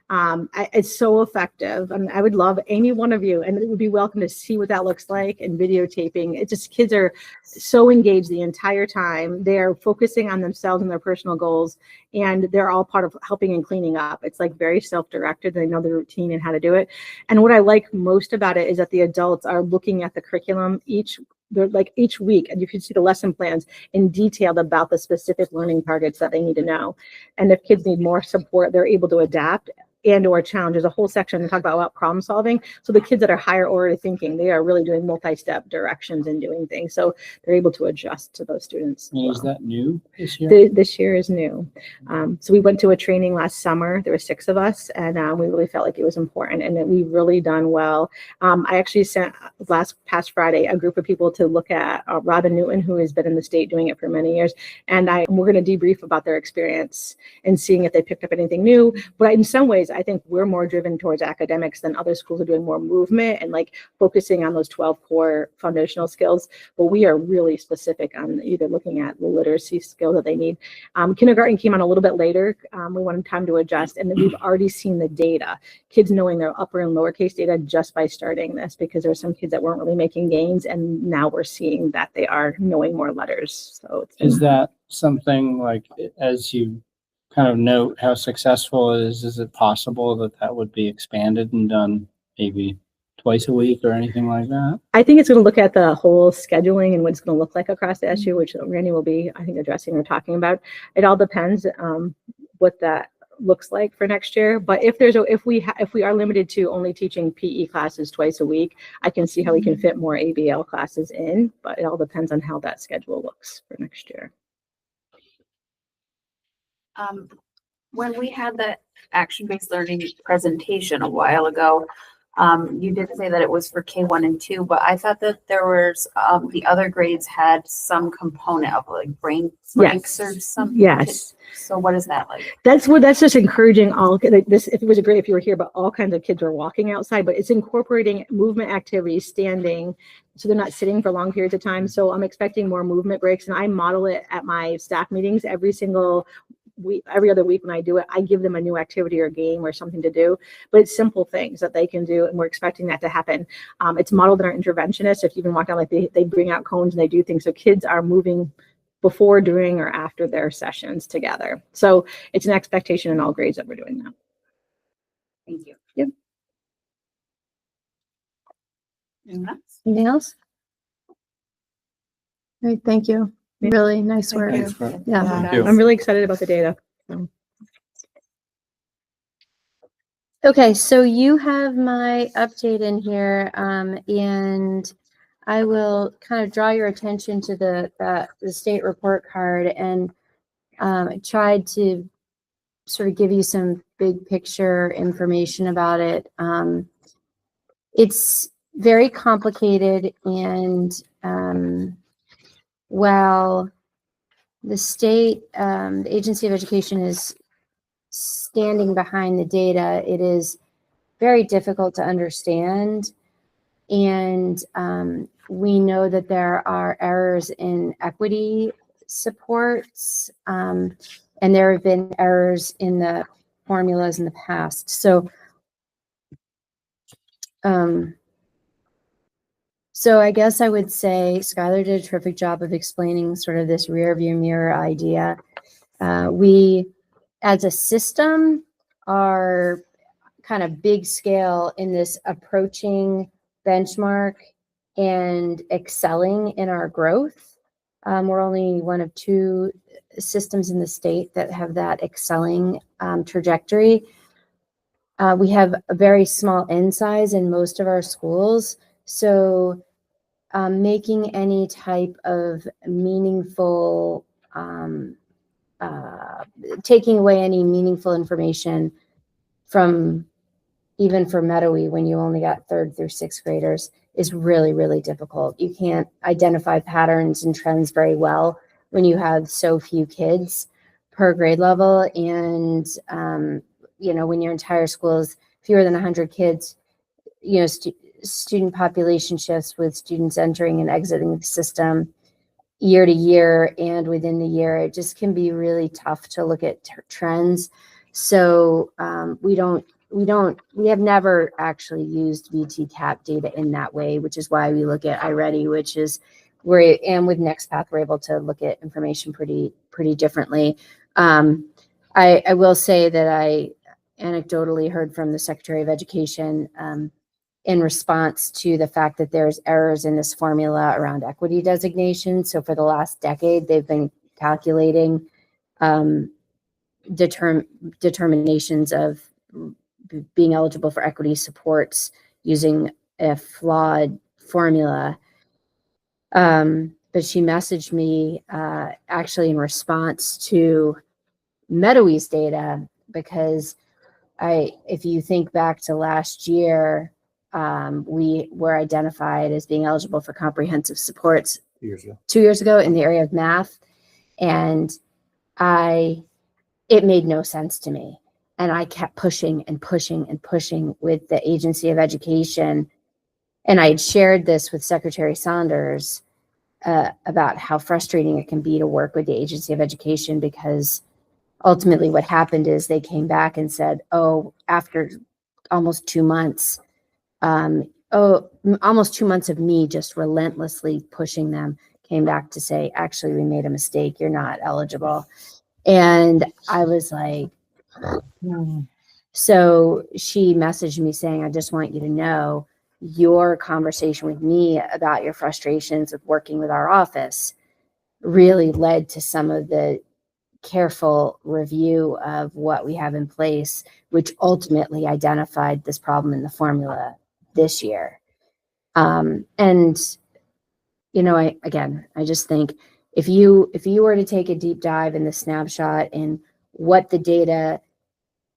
It's so effective. And I would love any one of you, and it would be welcome to see what that looks like and videotaping. It's just kids are so engaged the entire time. They're focusing on themselves and their personal goals, and they're all part of helping and cleaning up. It's like very self-directed. They know the routine and how to do it. And what I like most about it is that the adults are looking at the curriculum each week, and you can see the lesson plans in detail about the specific learning targets that they need to know. And if kids need more support, they're able to adapt and or challenge. There's a whole section to talk about problem solving. So the kids that are higher order thinking, they are really doing multi-step directions and doing things. So they're able to adjust to those students. And is that new this year? This year is new. So we went to a training last summer. There were 6 of us, and we really felt like it was important and that we've really done well. I actually sent past Friday a group of people to look at Robin Newton, who has been in the state doing it for many years. And we're going to debrief about their experience and seeing if they picked up anything new. But in some ways, I think we're more driven towards academics than other schools are doing more movement and like focusing on those 12 core foundational skills. But we are really specific on either looking at the literacy skill that they need. Kindergarten came on a little bit later. We wanted time to adjust, and then we've already seen the data, kids knowing their upper and lowercase data just by starting this, because there were some kids that weren't really making gains, and now we're seeing that they are knowing more letters. So Is that something like, as you kind of note how successful it is it possible that would be expanded and done maybe twice a week or anything like that? I think it's going to look at the whole scheduling and what it's going to look like across the SU, which Randy will be, I think, addressing or talking about. It all depends what that looks like for next year. But if we are limited to only teaching PE classes twice a week, I can see how we can fit more ABL classes in. But it all depends on how that schedule looks for next year. When we had the action-based learning presentation a while ago, you did say that it was for K1 and 2, but I thought that there was the other grades had some component of like brain breaks or something. Yes. So what is that like? That's just encouraging all this. If it was great if you were here, but all kinds of kids are walking outside, but it's incorporating movement activities, standing, so they're not sitting for long periods of time. So I'm expecting more movement breaks, and I model it at my staff meetings every single week, every other week when I do it. I give them a new activity or game or something to do, but it's simple things that they can do, and we're expecting that to happen. It's modeled in our interventionists. If you've been walking, like they bring out cones and they do things, so kids are moving before, during, or after their sessions together. So it's an expectation in all grades that we're doing that. Thank you. Yep. Anything else? Great, thank you. Really nice work. Thank you. Thanks, Yeah. Thank you. I'm really excited about the data. Okay, so you have my update in here, and I will kind of draw your attention to the state report card, and I tried to sort of give you some big picture information about it. It's very complicated, and while the state, the Agency of Education is standing behind the data, it is very difficult to understand. And we know that there are errors in equity supports, and there have been errors in the formulas in the past. So, so I guess I would say Skylar did a terrific job of explaining sort of this rear view mirror idea. We, as a system, are kind of big scale in this approaching benchmark and excelling in our growth. We're only one of 2 systems in the state that have that excelling trajectory. We have a very small N size in most of our schools. So making any type of meaningful, taking away any meaningful information from, even for Mettawee, when you only got 3rd through 6th graders, is really, really difficult. You can't identify patterns and trends very well when you have so few kids per grade level. And, you know, when your entire school is fewer than 100 kids, you know, student population shifts with students entering and exiting the system year to year and within the year, it just can be really tough to look at trends. So we don't we have never actually used VT-CAP data in that way, which is why we look at iReady, which is and with NextPath, we're able to look at information pretty differently. I will say that I anecdotally heard from the Secretary of Education in response to the fact that there's errors in this formula around equity designation. So for the last decade, they've been calculating determinations of being eligible for equity supports using a flawed formula. But she messaged me actually in response to Mettawee's data, because if you think back to last year, we were identified as being eligible for comprehensive supports 2 years ago in the area of math. And it made no sense to me. And I kept pushing and pushing and pushing with the Agency of Education. And I had shared this with Secretary Saunders about how frustrating it can be to work with the Agency of Education, because ultimately what happened is they came back and said, oh, after almost 2 months, almost 2 months of me just relentlessly pushing them, came back to say, actually, we made a mistake. You're not eligible. And I was like, so she messaged me saying, I just want you to know your conversation with me about your frustrations with working with our office really led to some of the careful review of what we have in place, which ultimately identified this problem in the formula this year. And, I just think if you were to take a deep dive in the snapshot and what the data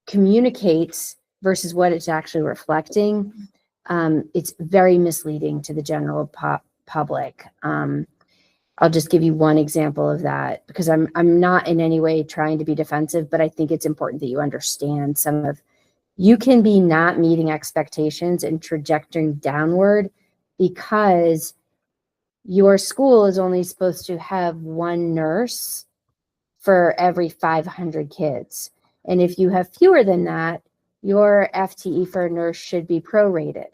communicates versus what it's actually reflecting, it's very misleading to the general public. I'll just give you one example of that, because I'm not in any way trying to be defensive, but I think it's important that you understand you can be not meeting expectations and trajectory downward because your school is only supposed to have one nurse for every 500 kids. And if you have fewer than that, your FTE for a nurse should be prorated.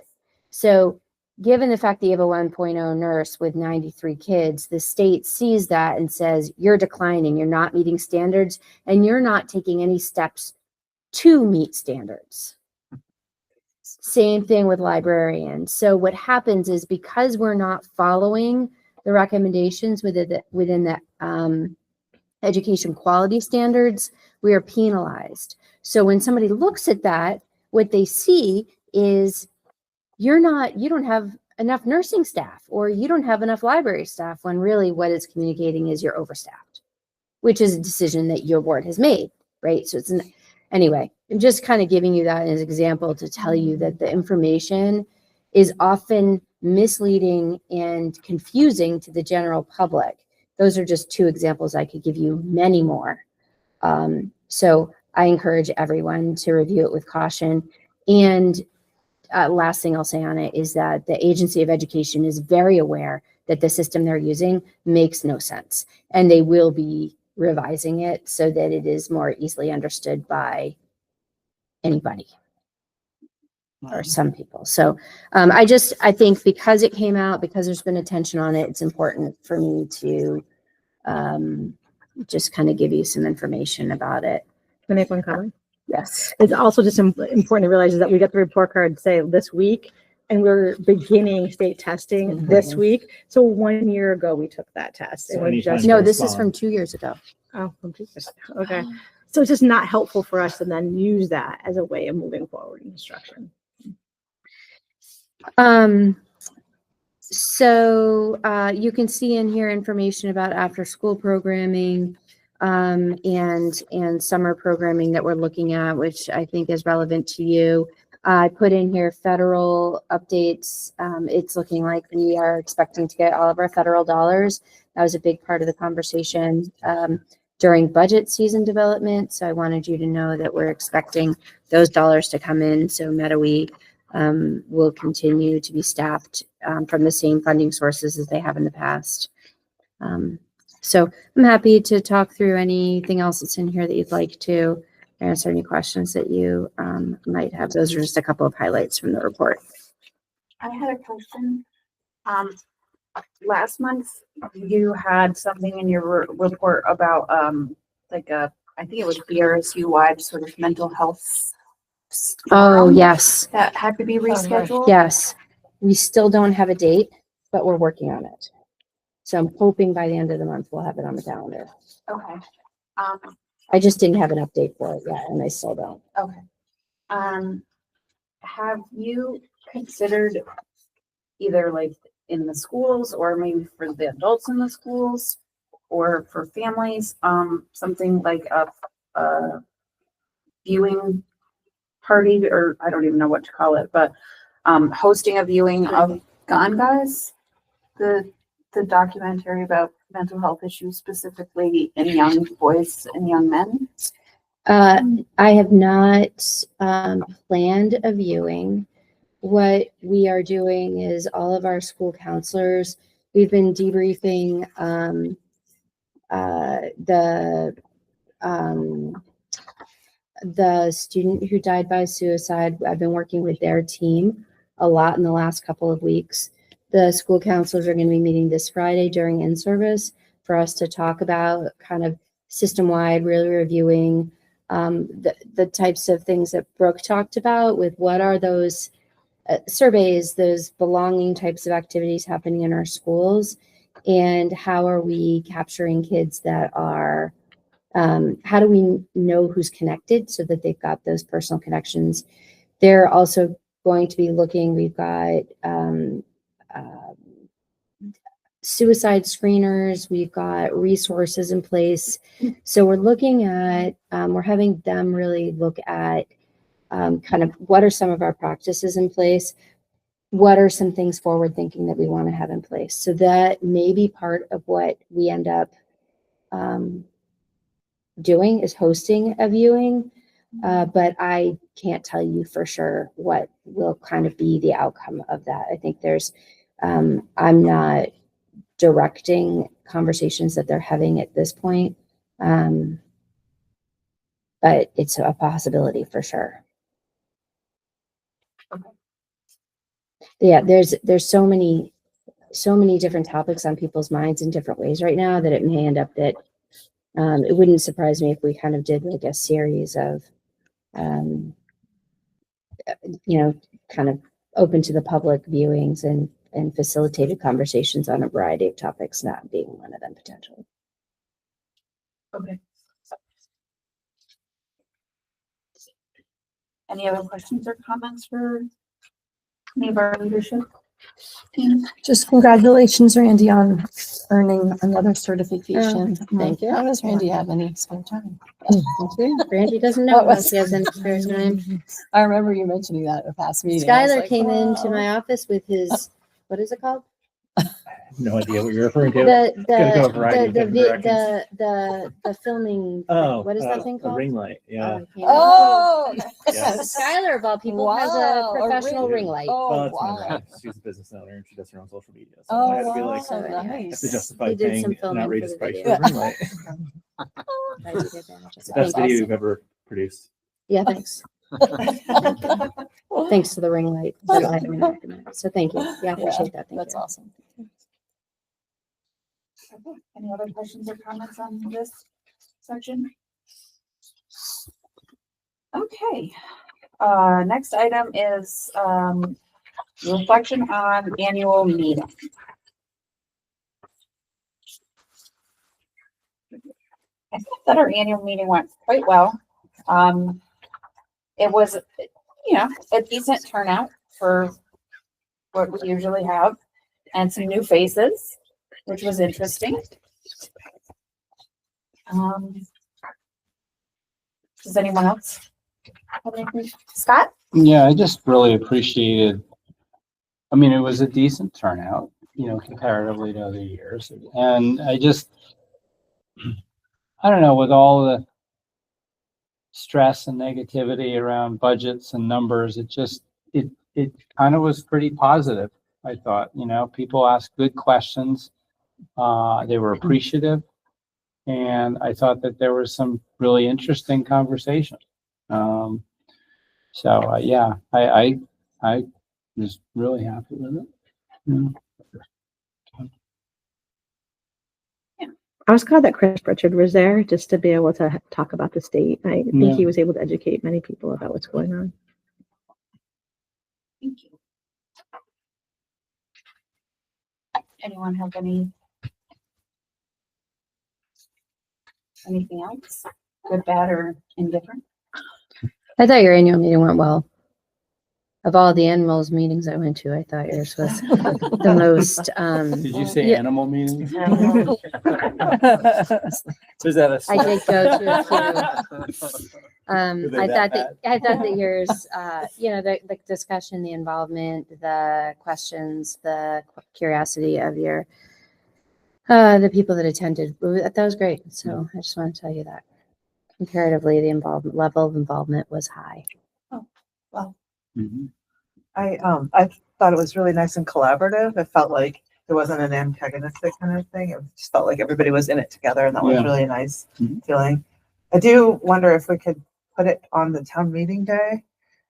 So given the fact that you have a 1.0 nurse with 93 kids, the state sees that and says, you're declining, you're not meeting standards, and you're not taking any steps to meet standards. Same thing with librarians. So what happens is, because we're not following the recommendations within the education quality standards, we are penalized. So when somebody looks at that, what they see is you don't have enough nursing staff, or you don't have enough library staff, when really what it's communicating is you're overstaffed, which is a decision that your board has made, right? So anyway, I'm just kind of giving you that as an example to tell you that the information is often misleading and confusing to the general public. Those are just 2 examples. I could give you many more. So I encourage everyone to review it with caution. And last thing I'll say on it is that the Agency of Education is very aware that the system they're using makes no sense, and they will be revising it so that it is more easily understood by anybody or some people. So I think because it came out, because there's been attention on it, it's important for me to just kind of give you some information about it. Can I make one comment? Yes. It's also just important to realize is that we got the report card, say, this week, and we're beginning state testing this week. So 1 year ago, we took that test. So And we're anytime just, No, this is from 2 years ago. from 2 years ago. Okay. So it's just not helpful for us to then use that as a way of moving forward in instruction. So you can see in here information about after school programming and summer programming that we're looking at, which I think is relevant to you. I put in here federal updates. It's looking like we are expecting to get all of our federal dollars. That was a big part of the conversation during budget season development. So I wanted you to know that we're expecting those dollars to come in. So Mettawee will continue to be staffed from the same funding sources as they have in the past. So I'm happy to talk through anything else that's in here that you'd like to. answer any questions that you might have. Those are just a couple of highlights from the report. I had a question. Last month you had something in your report about, like I think it was BRSU wide sort of mental health. Oh, forum yes. That had to be rescheduled. Yes. We still don't have a date, but we're working on it. So I'm hoping by the end of the month, we'll have it on the calendar. Okay. I just didn't have an update for it yet, and I still don't. Okay. Have you considered either like in the schools or maybe for the adults in the schools or for families, something like a viewing party, or I don't even know what to call it, but hosting a viewing of Gone Guys, the documentary about mental health issues specifically in young boys and young men? I have not planned a viewing. What we are doing is all of our school counselors, we've been debriefing the student who died by suicide. I've been working with their team a lot in the last couple of weeks. The school counselors are going to be meeting this Friday during in-service for us to talk about kind of system-wide, really reviewing the types of things that Brooke talked about with what are those surveys, those belonging types of activities happening in our schools, and how are we capturing kids that are, how do we know who's connected so that they've got those personal connections. They're also going to be looking, we've got suicide screeners, we've got resources in place. So we're looking at, we're having them really look at kind of what are some of our practices in place, what are some things forward thinking that we want to have in place. So that may be part of what we end up doing, is hosting a viewing, but I can't tell you for sure what will kind of be the outcome of that. I think there's, I'm not directing conversations that they're having at this point, but it's a possibility for sure. Yeah, there's so many different topics on people's minds in different ways right now that it may end up that it wouldn't surprise me if we kind of did like a series of kind of open to the public viewings and facilitated conversations on a variety of topics, not being one of them potentially. Okay. Any other questions or comments for any of our leadership team? Just congratulations, Randy, on earning another certification. Thank you. How does Randy have any spare time? Randy doesn't know What was- unless he has any spare time. I remember you mentioning that at a past meeting. I was Skylar like, came into wow. my office with his, what is it called? No idea what you're referring to. The go a variety of different the filming. Oh, what is that thing a called? ring light. Yeah. I can't Oh, Yes. Skylar of all people has Wow, a a professional ring- ring light. Oh, Well, that's my wow. wife. She's a business owner and she does her own social media. So Oh, I had to be like, wow, So anyway, I have to nice. justify He did paying some an filming for outrageous the price video. for a ring light. I did advantage of It's it. the Thank best you. video you've ever produced. Yeah, thanks. Thanks to the ring light. that I recommend. So thank you. Yeah, I appreciate that. Thank That's you. awesome. Okay. Any other questions or comments on this section? Okay. Next item is reflection on annual meeting. I think that our annual meeting went quite well. It was, a decent turnout for what we usually have, and some new faces, which was interesting. Does anyone else have anything? Scott? Yeah, I just really appreciated, I mean, it was a decent turnout, comparatively to other years. And I don't know, with all the stress and negativity around budgets and numbers, it kind of was pretty positive, I thought. People asked good questions. They were appreciative. And I thought that there was some really interesting conversation. Yeah, I was really happy with it. Yeah. I was glad that Chris Pritchard was there just to be able to talk about the state. I think Yeah. he was able to educate many people about what's going on. Thank you. Anyone have anything else? Good, bad, or indifferent? I thought your annual meeting went well. Of all the animals meetings I went to, I thought yours was the most, Did you say yeah. animal meetings? Is that a? I did go to a few. Were they I that thought that yours, the discussion, the involvement, the questions, the curiosity of your, the people that attended, that was great. So I just want to tell you that comparatively, the level of involvement was high. Well, Mhm. I thought it was really nice and collaborative. It felt like there wasn't an antagonistic kind of thing. It just felt like everybody was in it together, and that was Yeah. really a nice Mhm. feeling. I do wonder if we could put it on the town meeting day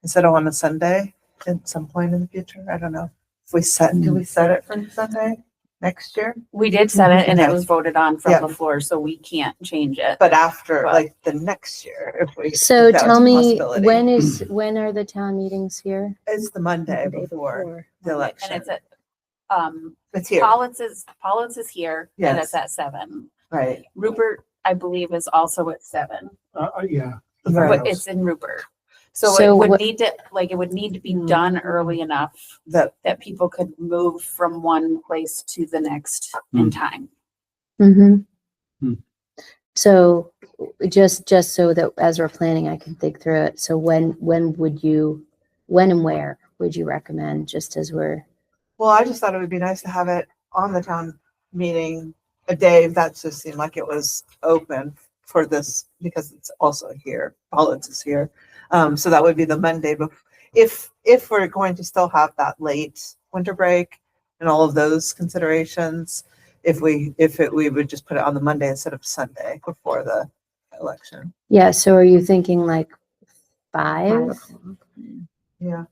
instead of on a Sunday at some point in the future. I don't know. If we do we set it for Sunday next year? We did set it and it Okay. was voted on from Yeah. the floor, so we can't change it. But after, But- like the next year, if we. So if that was tell a me, possibility. when are the town meetings here? It's the Monday The day before the And election. it's at, It's here, Pollitt's is here and it's Yes. at 7. right? Rupert, I believe, is also at 7, Yeah. Right. but it's in Rupert. So So it would what- need to be done early enough That, that people could move from one place to the next in time. Mm-hmm. Hmm. So just so that as we're planning, I can think through it. So when and where would you recommend, just as we're, well, I just thought it would be nice to have it on the town meeting a day that just seemed like it was open for this because it's also here. Pollitt's is here. So that would be the Monday. But if we're going to still have that late winter break and all of those considerations, we would just put it on the Monday instead of Sunday before the election. yeah, so are you thinking like 5? Yeah.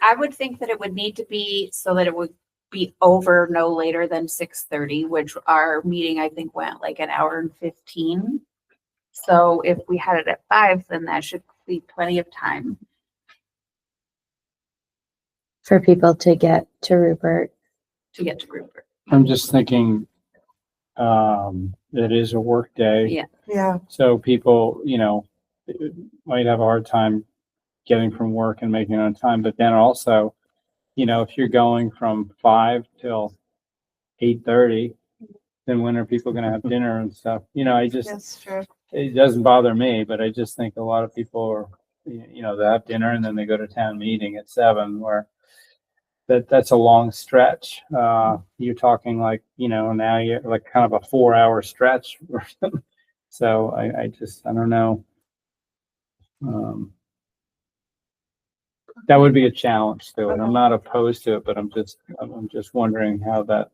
I would think that it would need to be so that it would be over no later than 6:30, which our meeting, I think, went like an hour and 15. So if we had it at 5, then that should be plenty of time. For people to get to Rupert? To get to Rupert. I'm just thinking, it is a work day. Yeah. Yeah. So people, might have a hard time getting from work and making it on time. But then also, if you're going from 5 till 8:30, then when are people going to have dinner and stuff? That's true. It doesn't bother me, but I just think a lot of people are, they have dinner and then they go to town meeting at 7, where that's a long stretch. You're talking like, now you're like kind of a 4-hour stretch. So I don't know. That would be a challenge to it. I'm not opposed to it, but I'm just wondering how that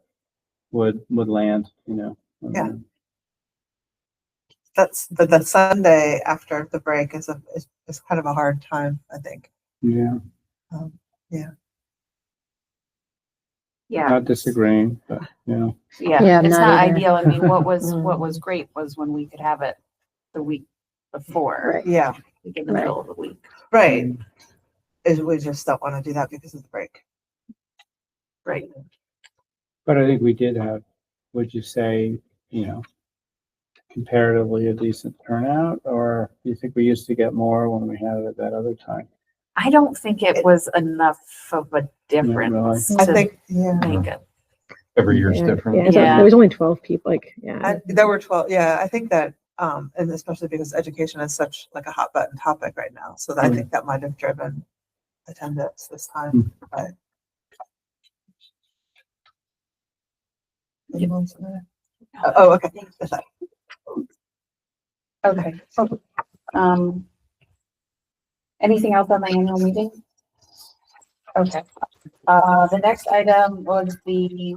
would land, Yeah. That's the Sunday after the break is kind of a hard time, I think. Yeah, Yeah. not disagreeing, but, Yeah. Yeah, I'm It's not not either. ideal. I mean, what was great was when we could have it the week before, Right. Yeah, like in the Right. middle of the week. right. We just don't want to do that because of the break. Right. but I think we did have, would you say, comparatively a decent turnout, or do you think we used to get more when we had it at that other time? I don't think it was enough of a difference I to think, yeah. make it. Every year's Yeah, different. Yeah, so Yeah. there was only 12 people, yeah. There were 12. Yeah, I think that, and especially because education is such like a hot button topic right now. So I think that might have driven attendance this time. But anyone's gonna- oh, okay. That's fine. Okay. Anything else on the annual meeting? Okay. The next item was the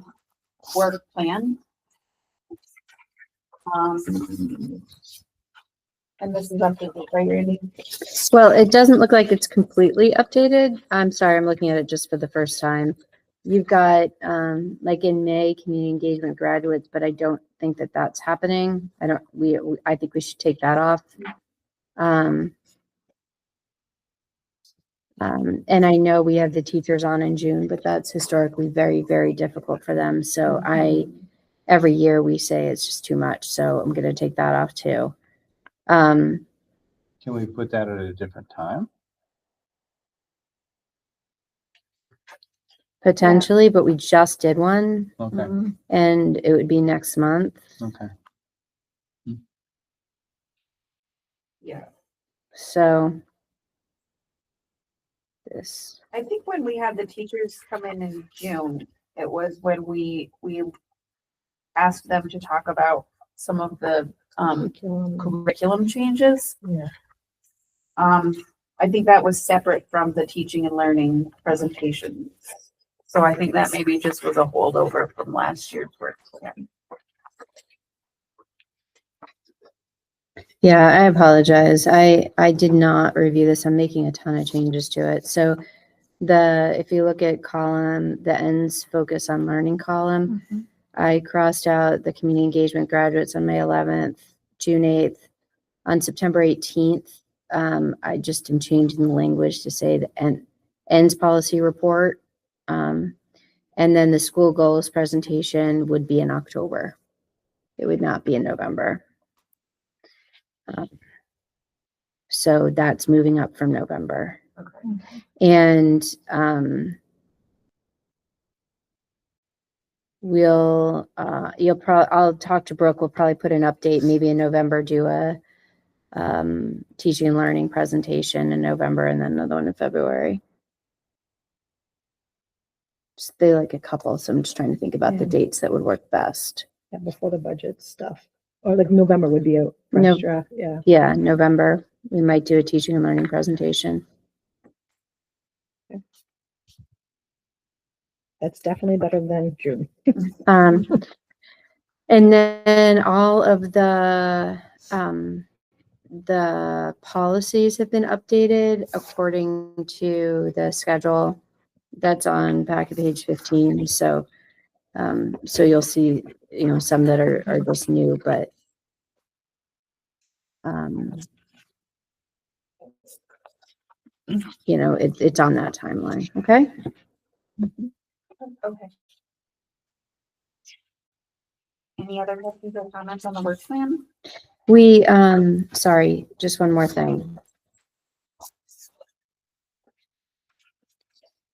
work plan. And this is updated, right, Randy? Well, it doesn't look like it's completely updated. I'm sorry, I'm looking at it just for the first time. You've got, like in May, community engagement graduates, but I don't think that that's happening. I think we should take that off. And I know we have the teachers on in June, but that's historically very, very difficult for them. So every year we say it's just too much. So I'm going to take that off too. Can we put that at a different time? Potentially, but we just did one Okay, and it would be next month. okay. Yeah. So this, I think when we had the teachers come in June, it was when we asked them to talk about some of the curriculum changes. Yeah. I think that was separate from the teaching and learning presentation. So I think that maybe just was a holdover from last year's work. yeah, I apologize. I did not review this. I'm making a ton of changes to it. So if you look at column, the ends focus on learning column, I crossed out the community engagement graduates on May 11th, June 8th. On September 18th, I just am changing the language to say the ends policy report. And then the school goals presentation would be in October. It would not be in November. So that's moving up from November. Okay. And I'll talk to Brooke. We'll probably put an update maybe in November, do a teaching and learning presentation in November and then another one in February. They like a couple, so I'm just trying to think about the dates that would work best. Yeah, before the budget stuff, or like November would be a fresh draft. Yeah. Yeah, November. We might do a teaching and learning presentation. That's definitely better than June. And then all of the policies have been updated according to the schedule that's on back of page 15. So, so you'll see, some that are just new, but it's on that timeline. Okay. Okay. Any other questions or comments on the work plan? We, sorry, just one more thing.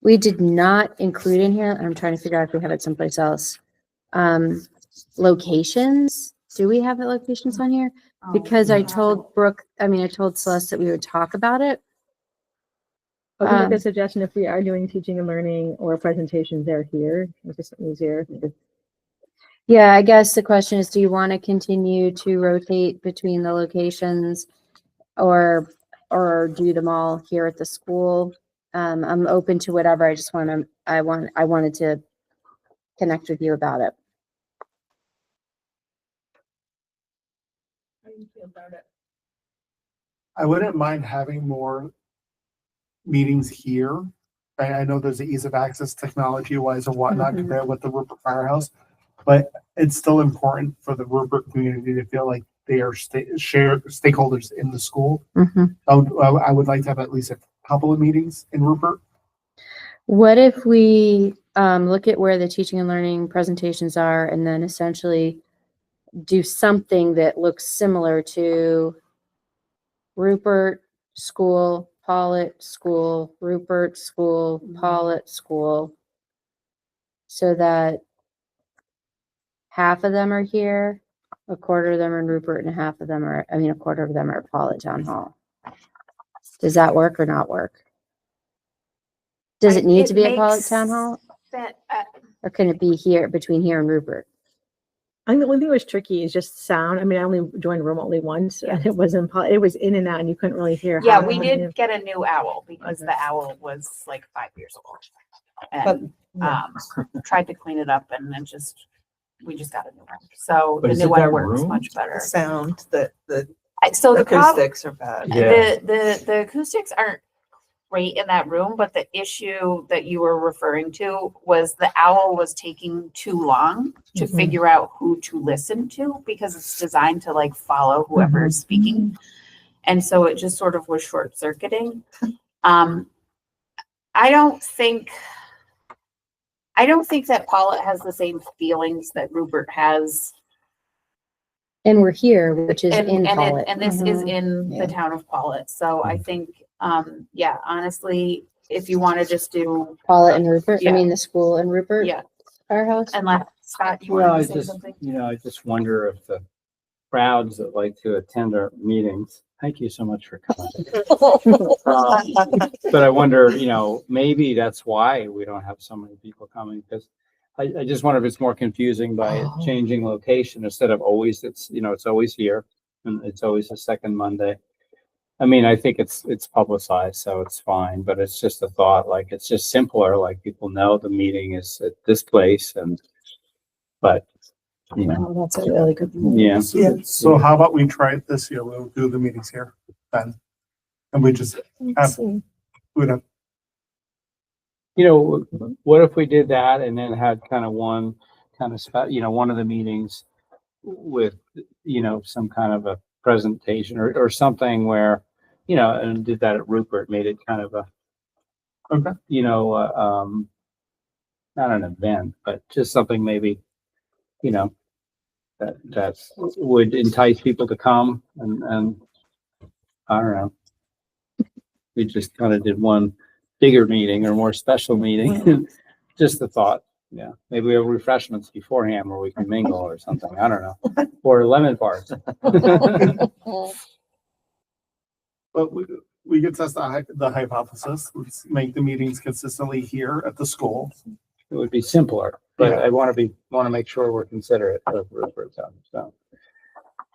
We did not include in here, I'm trying to figure out if we have it someplace else. Locations, do we have the locations on here? Because I told Celeste that we would talk about it. I can make a suggestion if we are doing teaching and learning or presentations, they're here. It's just easier. Yeah, I guess the question is, do you want to continue to rotate between the locations or do them all here at the school? I'm open to whatever. I wanted to connect with you about it. How do you feel about it? I wouldn't mind having more meetings here. I know there's the ease of access technology wise and whatnot compared with the Rupert Firehouse, but it's still important for the Rupert community to feel like they are shared stakeholders in the school. I would like to have at least a couple of meetings in Rupert. What if we look at where the teaching and learning presentations are and then essentially do something that looks similar to Rupert School, Pollitt School, Rupert School, Pollitt School, so that half of them are here, a quarter of them are in Rupert, and a quarter of them are at Pollitt Town Hall. Does that work or not work? Does it need to be at Pollitt Town Hall? Or can it be here, between here and Rupert? I think the only thing that was tricky is just sound. I mean, I only joined remotely once, and it was in and out, and you couldn't really hear. Yeah, how we many- did get a new owl because the owl was like 5 years old. And tried to clean it up and it just we just got a new one. So But the is new it one that works room? much better. Sound, the So the problem, acoustics are bad. Yeah. the acoustics aren't great in that room, but the issue that you were referring to was the owl was taking too long to Mhm. figure out who to listen to because it's designed to like follow whoever is speaking. And so it just sort of was short circuiting. I don't think that Paulette has the same feelings that Rupert has. And we're here, which is And, in and Pollitt. and this is in Yeah. the town of Paulette. So I think, yeah, honestly, if you want to just do, Pollitt and Rupert, I Yeah. mean, the school and Rupert, yeah, our house. unless Scott, you Well, want I to say just, something? I just wonder if the crowds that like to attend our meetings, thank you so much for coming. But I wonder, maybe that's why we don't have so many people coming, because I just wonder if it's more confusing by it changing location instead of always, it's always here and it's always the second Monday. I mean, I think it's publicized, so it's fine, but it's just a thought, like, it's just simpler, like people know the meeting is at this place but, Oh, that's a really good point. yeah. Yeah. So how about we try it this year? We'll do the meetings here then. And we just have, we don't, What if we did that and then had kind of one kind of one of the meetings with, some kind of a presentation or something where, and did that at Rupert, made it kind of a, okay. Not an event, but just something maybe, that would entice people to come and I don't know. We just kind of did one bigger meeting or more special meeting. Just a thought. Yeah. Maybe we have refreshments beforehand where we can mingle or something. I don't know. Or lemon bars. But we could test the hypothesis. Let's make the meetings consistently here at the school. It would be simpler, but Yeah. I want to make sure we're considerate of Rupert's time. So.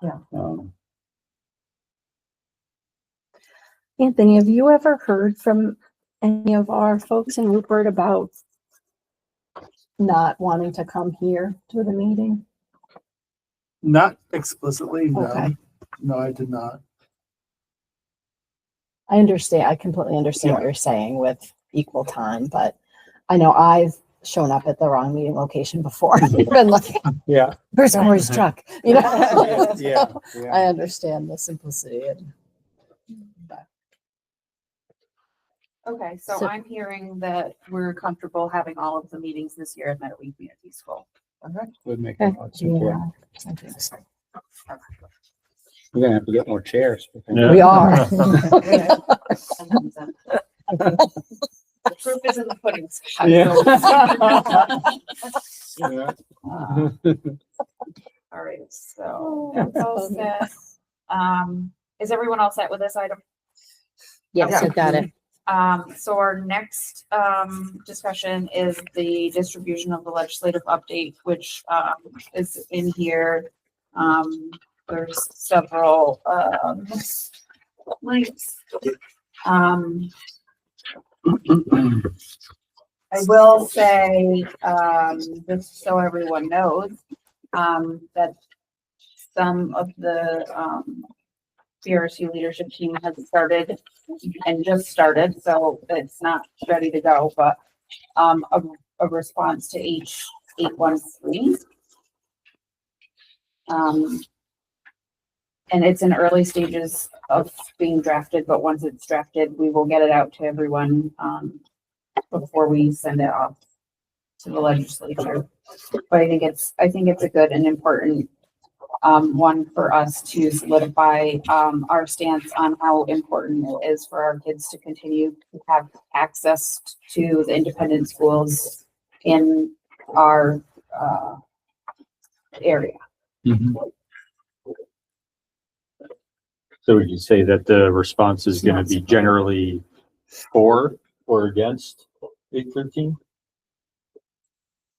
Yeah. Anthony, have you ever heard from any of our folks in Rupert about not wanting to come here to the meeting? Not explicitly, no. Okay. No, I did not. I understand. I completely understand what you're saying with equal time, but I know I've shown up at the wrong meeting location before. I've been looking, Yeah. where's Corey's truck? You know? Yeah. I understand the simplicity and Okay, so So- I'm hearing that we're comfortable having all of the meetings this year at Mettawee Community School. Would make it a lot simpler. yeah, I think so. We're gonna have to get more chairs. Yeah. We are. The proof is in the pudding. Scott, Yeah. so- Yeah. All right, so that's all set. Is everyone all set with this item? Yes, Yeah. I've got it. So our next, discussion is the distribution of the legislative update, which, is in here. There's several, links. I will say, just so everyone knows, that some of the, PRSU leadership team has started and just started, so it's not ready to go, but a response to H813. And it's in early stages of being drafted, but once it's drafted, we will get it out to everyone before we send it off to the legislature. But I think it's a good and important one for us to solidify our stance on how important it is for our kids to continue to have access to the independent schools in our area. So would you say that the response is going to be generally for or against 813?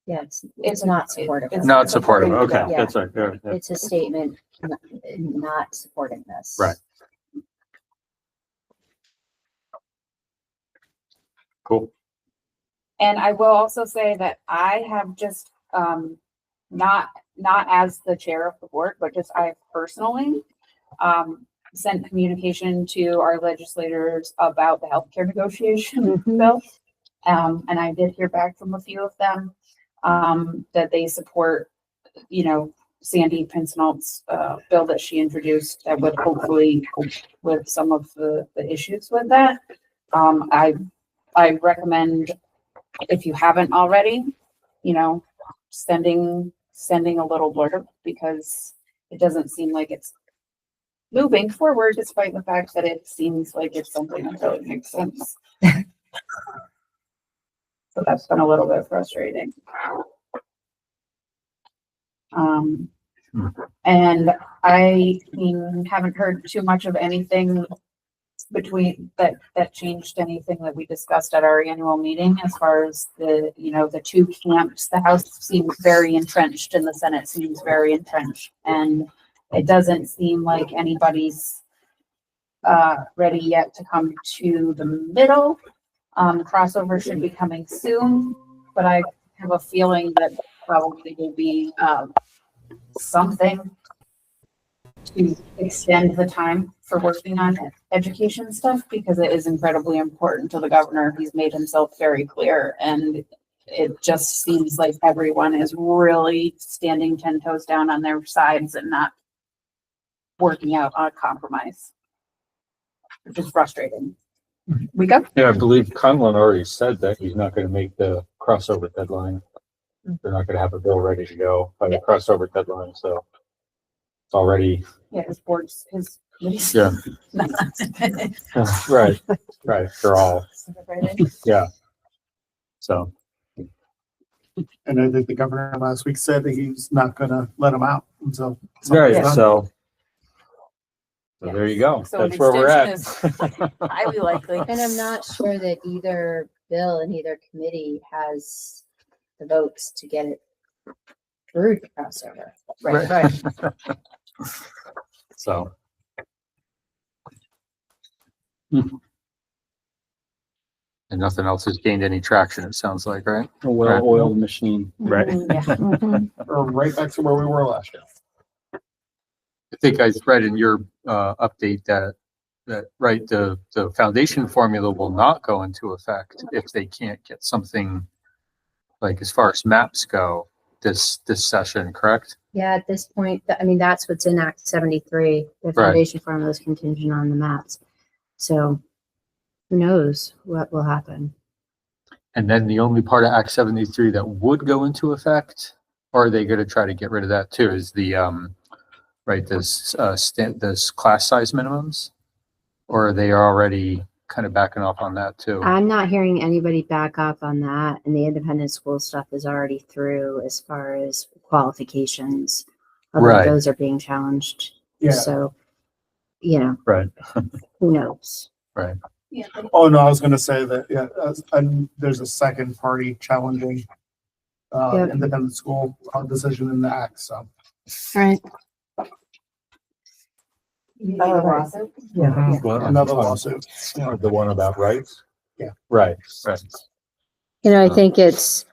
Yeah, it's not supportive. It's Not supportive. Okay, Yeah. that's right. Yeah. It's a statement not supporting this. Right. Cool. And I will also say that I have just not as the chair of the board, but just I personally, sent communication to our legislators about the healthcare negotiation bill. And I did hear back from a few of them, that they support, Sandy Pincinel's, bill that she introduced that would hopefully help with some of the issues with that. I recommend, if you haven't already, sending a little blurb, because it doesn't seem like it's moving forward, despite the fact that it seems like it's something that really makes sense. So that's been a little bit frustrating. And I haven't heard too much of anything between that changed anything that we discussed at our annual meeting as far as the two camps. The House seems very entrenched and the Senate seems very entrenched, and it doesn't seem like anybody's ready yet to come to the middle. Crossover should be coming soon, but I have a feeling that probably will be something to extend the time for working on education stuff, because it is incredibly important to the governor. He's made himself very clear, and it just seems like everyone is really standing 10 toes down on their sides and not working out on a compromise, which is frustrating. We go. Yeah, I believe Conlon already said that he's not going to make the crossover deadline. They're not going to have a bill ready to go by the crossover deadline, so it's already. Yeah, his board's Yeah. Right, they're all, yeah. So, And I think the governor last week said that he's not gonna let them out until. right, something's done. so there you go. So an That's where we're at. extension is highly likely. And I'm not sure that either bill in either committee has the votes to get it through the crossover. Right. So. And nothing else has gained any traction, it sounds like, right? A well-oiled machine. Right. Yeah. We're right back to where we were last year. I think I read in your update that right, the foundation formula will not go into effect if they can't get something like as far as maps go this session, correct? Yeah, at this point, I mean, that's what's in Act 73. The foundation formula is contingent on the maps. So who knows what will happen? And then the only part of Act 73 that would go into effect, or are they going to try to get rid of that too, is the right, this class size minimums, or are they already kind of backing off on that too? I'm not hearing anybody back up on that, and the independent school stuff is already through as far as qualifications. Although Right. those are being challenged. Yeah. So, Right. who knows? Right. Yeah. Oh, no, I was gonna say that, yeah, and there's a second party challenging Yep. independent school decision in the act, so. Right. Yeah. Well, Another lawsuit. The one about rights? Yeah. Right. I think it's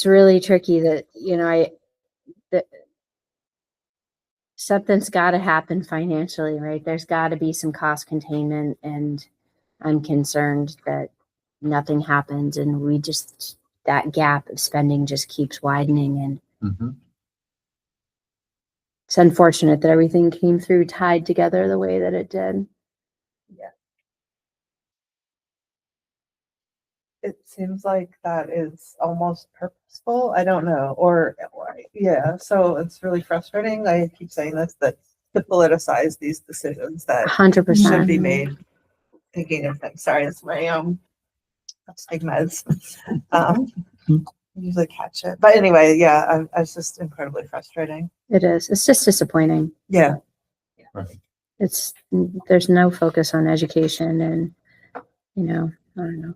really tricky that, that something's got to happen financially, right? There's got to be some cost containment, and I'm concerned that nothing happens and that gap of spending just keeps widening, and Mm-hmm. it's unfortunate that everything came through tied together the way that it did. It seems like that is almost purposeful. I don't know, or yeah. So it's really frustrating. I keep saying this, that to politicize these decisions that 100%. should be made. Thinking of things. Sorry, that's my let's take meds. Usually catch it, but anyway, yeah. It's just incredibly frustrating. It is. It's just disappointing. Yeah. There's no focus on education, and I don't know.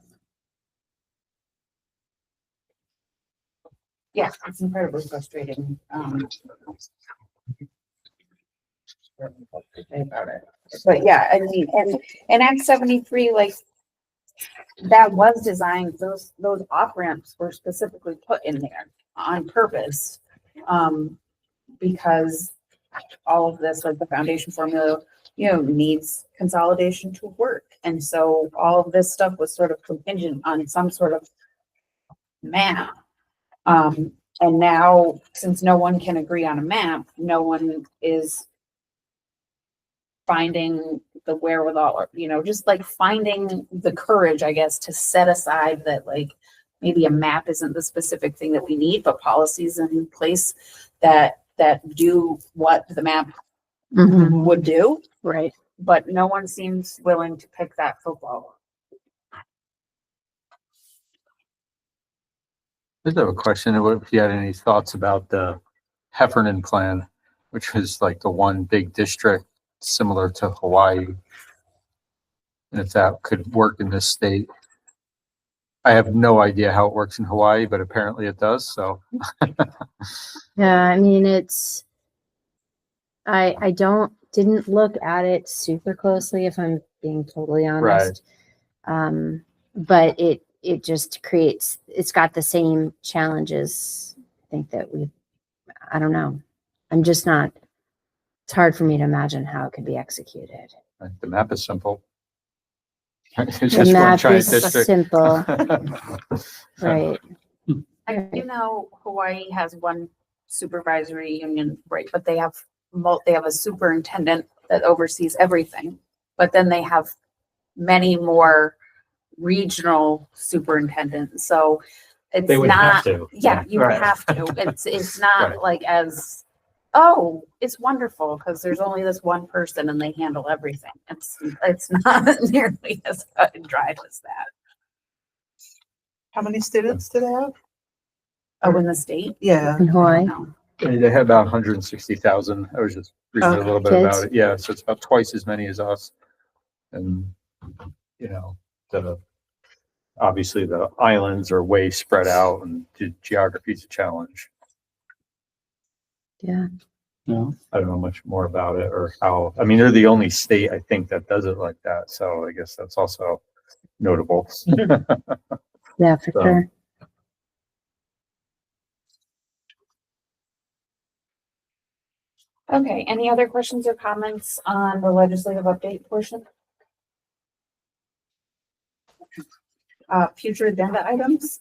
Yeah, it's incredibly frustrating. About it. But yeah, I mean, and Act 73, like, that was designed, those off ramps were specifically put in there on purpose Because all of this, like the foundation formula, needs consolidation to work. And so all of this stuff was sort of contingent on some sort of map. And now, since no one can agree on a map, no one is finding the wherewithal, or, just like finding the courage, I guess, to set aside that, like, maybe a map isn't the specific thing that we need, but policies in place that do what the map Mhm. would do. Right. But no one seems willing to pick that football. I just have a question. If you had any thoughts about the Heffernan plan, which was like the one big district similar to Hawaii, and if that could work in this state. I have no idea how it works in Hawaii, but apparently it does. So Yeah, I mean, I didn't look at it super closely, if I'm being totally honest. But it just it's got the same challenges, I think, that I don't know. I'm just not, it's hard for me to imagine how it could be executed. the map is simple. It's The just one map giant is district. simple, right? Hawaii has one supervisory union, right? But they have a superintendent that oversees everything. But then they have many more regional superintendents. So it's They would not, have to. yeah, you Right. have to. It's not Right. like it's wonderful because there's only this one person and they handle everything. It's not nearly as cut and dried as that. How many students do they have? Oh, in the state? Yeah. In Hawaii. No. They have about 160,000. I was just reading a little bit Kids. about it. Yeah, so it's about twice as many as us. And, obviously the islands are way spread out and the geography is a challenge. Yeah. No, I don't know much more about it or how, I mean, they're the only state, I think, that does it like that. So I guess that's also notable. Yeah, for So. sure. Okay, any other questions or comments on the legislative update portion? Future agenda items?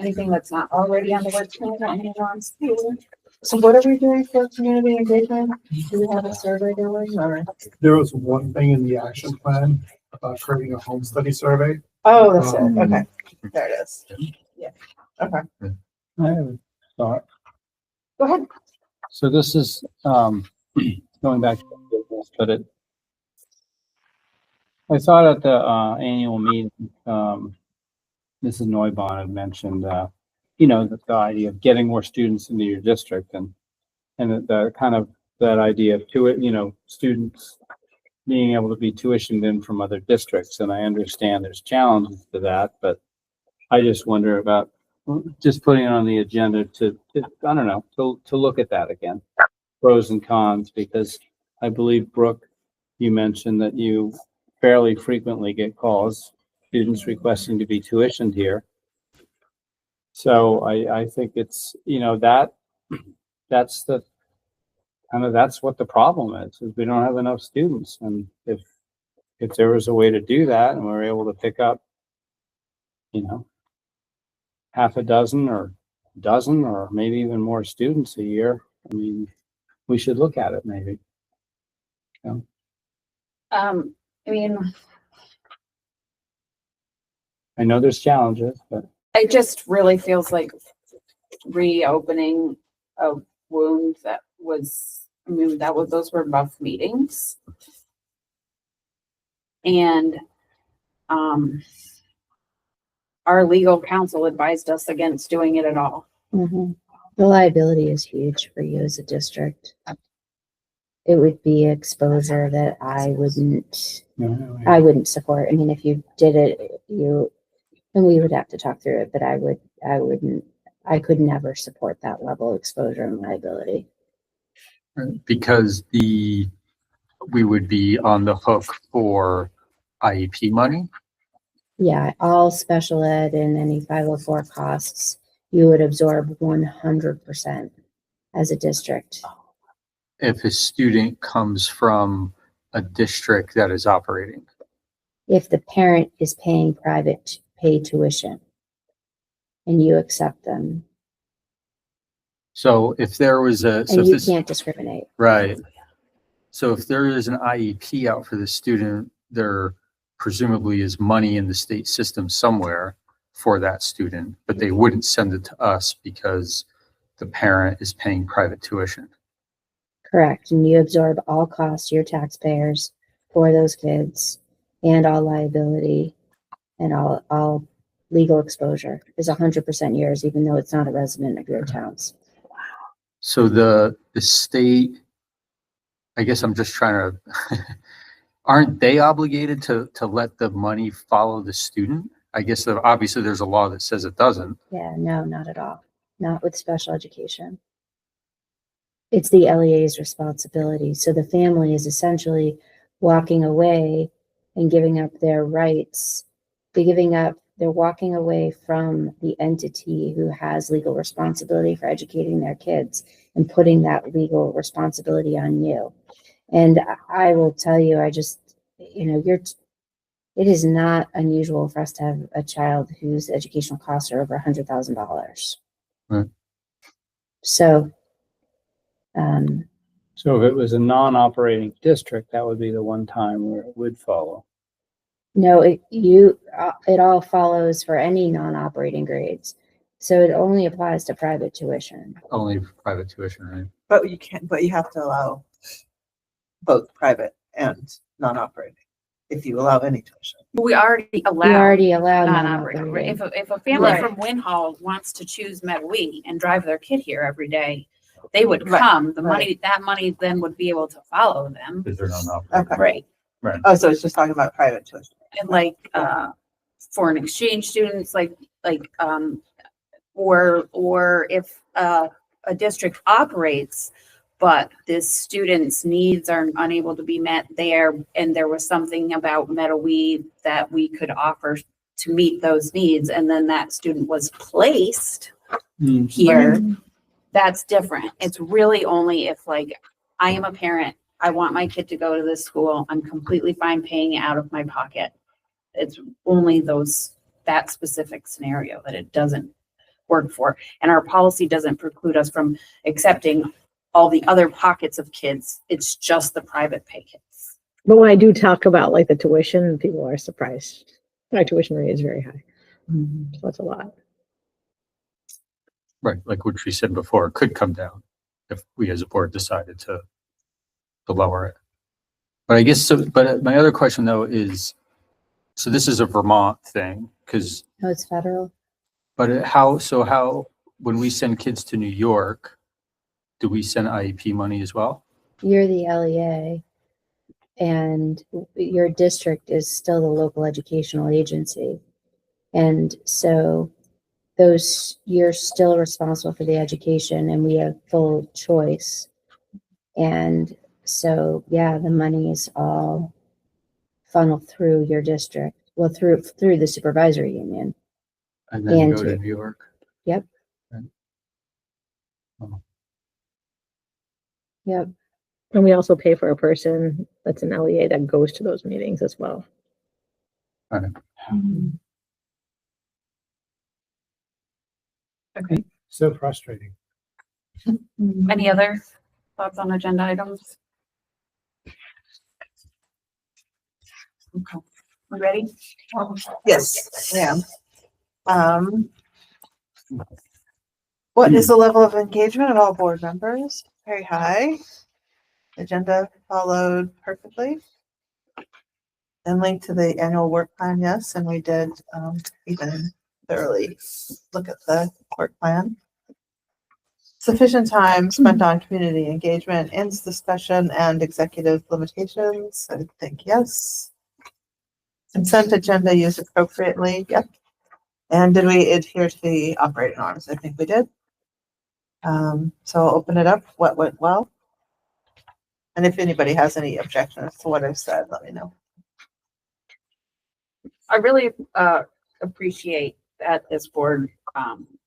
Anything that's not already on the website that anyone wants to? So what are we doing for community engagement? Do we have a survey going or? There was one thing in the action plan about creating a home study survey. Oh, that's it. Okay. There it is. Yeah. Okay. I have a thought. Go ahead. So this is, going back to business, but I thought at the, annual meeting, Mrs. Neubauer had mentioned, the idea of getting more students into your district and the kind of that idea of students being able to be tuitioned in from other districts. And I understand there's challenges to that, but I just wonder about just putting it on the agenda to I don't know, to look at that again, pros and cons, because I believe, Brooke, you mentioned that you fairly frequently get calls, students requesting to be tuitioned here. So I think it's, that's that's what the problem is we don't have enough students. And if there was a way to do that and we're able to pick up, half a dozen or dozen or maybe even more students a year, I mean, we should look at it maybe. I mean, I know there's challenges, but it just really feels like reopening a wound that was, those were rough meetings. And, our legal counsel advised us against doing it at all. Mhm. The liability is huge for you as a district. It would be exposure that I wouldn't support. I mean, if you did it, and we would have to talk through it, but I could never support that level of exposure and liability. Because we would be on the hook for IEP money. Yeah, all special ed and any 504 costs, you would absorb 100% as a district. If a student comes from a district that is operating. If the parent is paying private pay tuition and you accept them, So if there was a, so and if you this, can't discriminate. right. So if there is an IEP out for the student, there presumably is money in the state system somewhere for that student, but they wouldn't send it to us because the parent is paying private tuition. Correct. And you absorb all costs, your taxpayers, for those kids, and all liability and all legal exposure is 100% yours, even though it's not a resident of your towns. So the state, I guess I'm just trying to, aren't they obligated to let the money follow the student? I guess that obviously there's a law that says it doesn't. Yeah, no, not at all. Not with special education. It's the LEA's responsibility. So the family is essentially walking away and giving up their rights. They're walking away from the entity who has legal responsibility for educating their kids and putting that legal responsibility on you. And I will tell you, it is not unusual for us to have a child whose educational costs are over $100,000. Right. So, So if it was a non-operating district, that would be the one time where it would follow. no, it all follows for any non-operating grades. So it only applies to private tuition. Only private tuition, right? But you have to allow both private and non-operating, if you allow any tuition. We already We allow already allow non-operating. non-operating. If a family Right. from Winhall wants to choose Mettawee and drive their kid here every day, they would Right, come. right. That money then would be able to follow them. Is there no? Okay. Right. Oh, so it's just talking about private tuition. And like, foreign exchange students, or if, a district operates, but this student's needs are unable to be met there, and there was something about Mettawee that we could offer to meet those needs, and then that student was placed here, that's different. It's really only if I am a parent, I want my kid to go to this school, I'm completely fine paying it out of my pocket. It's only that specific scenario that it doesn't work for. And our policy doesn't preclude us from accepting all the other pockets of kids. It's just the private pay kids. But when I do talk about like the tuition, people are surprised. My tuition rate is very high. So that's a lot. Right, like what we said before, it could come down if we as a board decided to lower it. But I guess so, but my other question though is, so this is a Vermont thing, because, No, it's federal. but when we send kids to New York, do we send IEP money as well? You're the LEA, and your district is still the local educational agency. And so you're still responsible for the education, and we have full choice. And so, yeah, the money is all funneled through your district, well, through the supervisory union. And then And go to to- New York? Yep. Right. Oh. Yep. And we also pay for a person that's an LEA that goes to those meetings as well. Okay. So frustrating. Any other thoughts on agenda items? Okay, we ready? Yes, I am. What is the level of engagement of all board members? Very high. Agenda followed perfectly. And linked to the annual work plan, yes, and we did even thoroughly look at the work plan. Sufficient time spent on community engagement, ends discussion and executive limitations, I think yes. Consent agenda used appropriately, yep. And did we adhere to the operating hours? I think we did. So I'll open it up. What went well? And if anybody has any objections to what I've said, let me know. I really appreciate that this board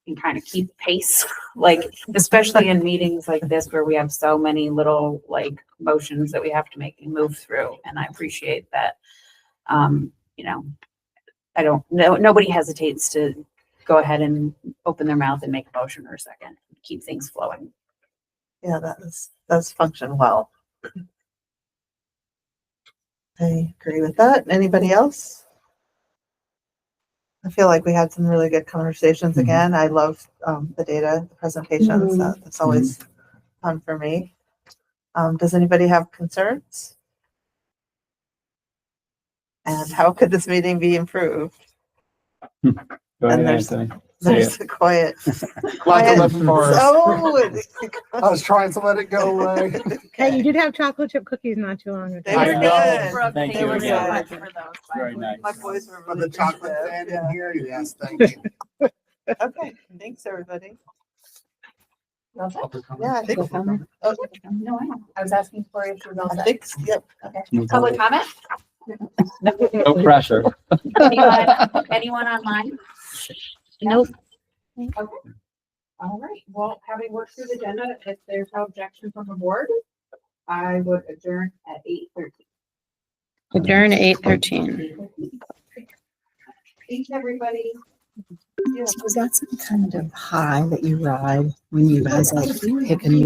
can kind of keep pace, like, especially in meetings like this where we have so many little like motions that we have to make and move through. And I appreciate that. You know, I don't know, nobody hesitates to go ahead and open their mouth and make a motion or a second, keep things flowing. Yeah, that's functioned well. I agree with that. Anybody else? I feel like we had some really good conversations again. I love the data presentations. That's always fun for me. Does anybody have concerns? And how could this meeting be improved? Go ahead, And there's- Anthony. Say There's it. a quiet. Like a left forest. Oh, I was trying to let it go away. Hey, you did have chocolate chip cookies not too long ago. They I were know. good. Brooke, Thank they you were so again. much for those. Very nice. My boys were For really the chocolate appreciative, fan yeah. in here, yes, thank you. Okay, thanks, everybody. Well said. Yeah, I think, Oh, no, I was asking for if you were all I set. think, yep. Okay. Public comment? No pressure. Anyone online? Nope. Okay. All right. Well, having worked through the agenda, if there's no objection from the board, I would adjourn at 8:13. Adjourn at 8:13. Thanks, everybody. So is that some kind of high that you ride when you guys like pick a new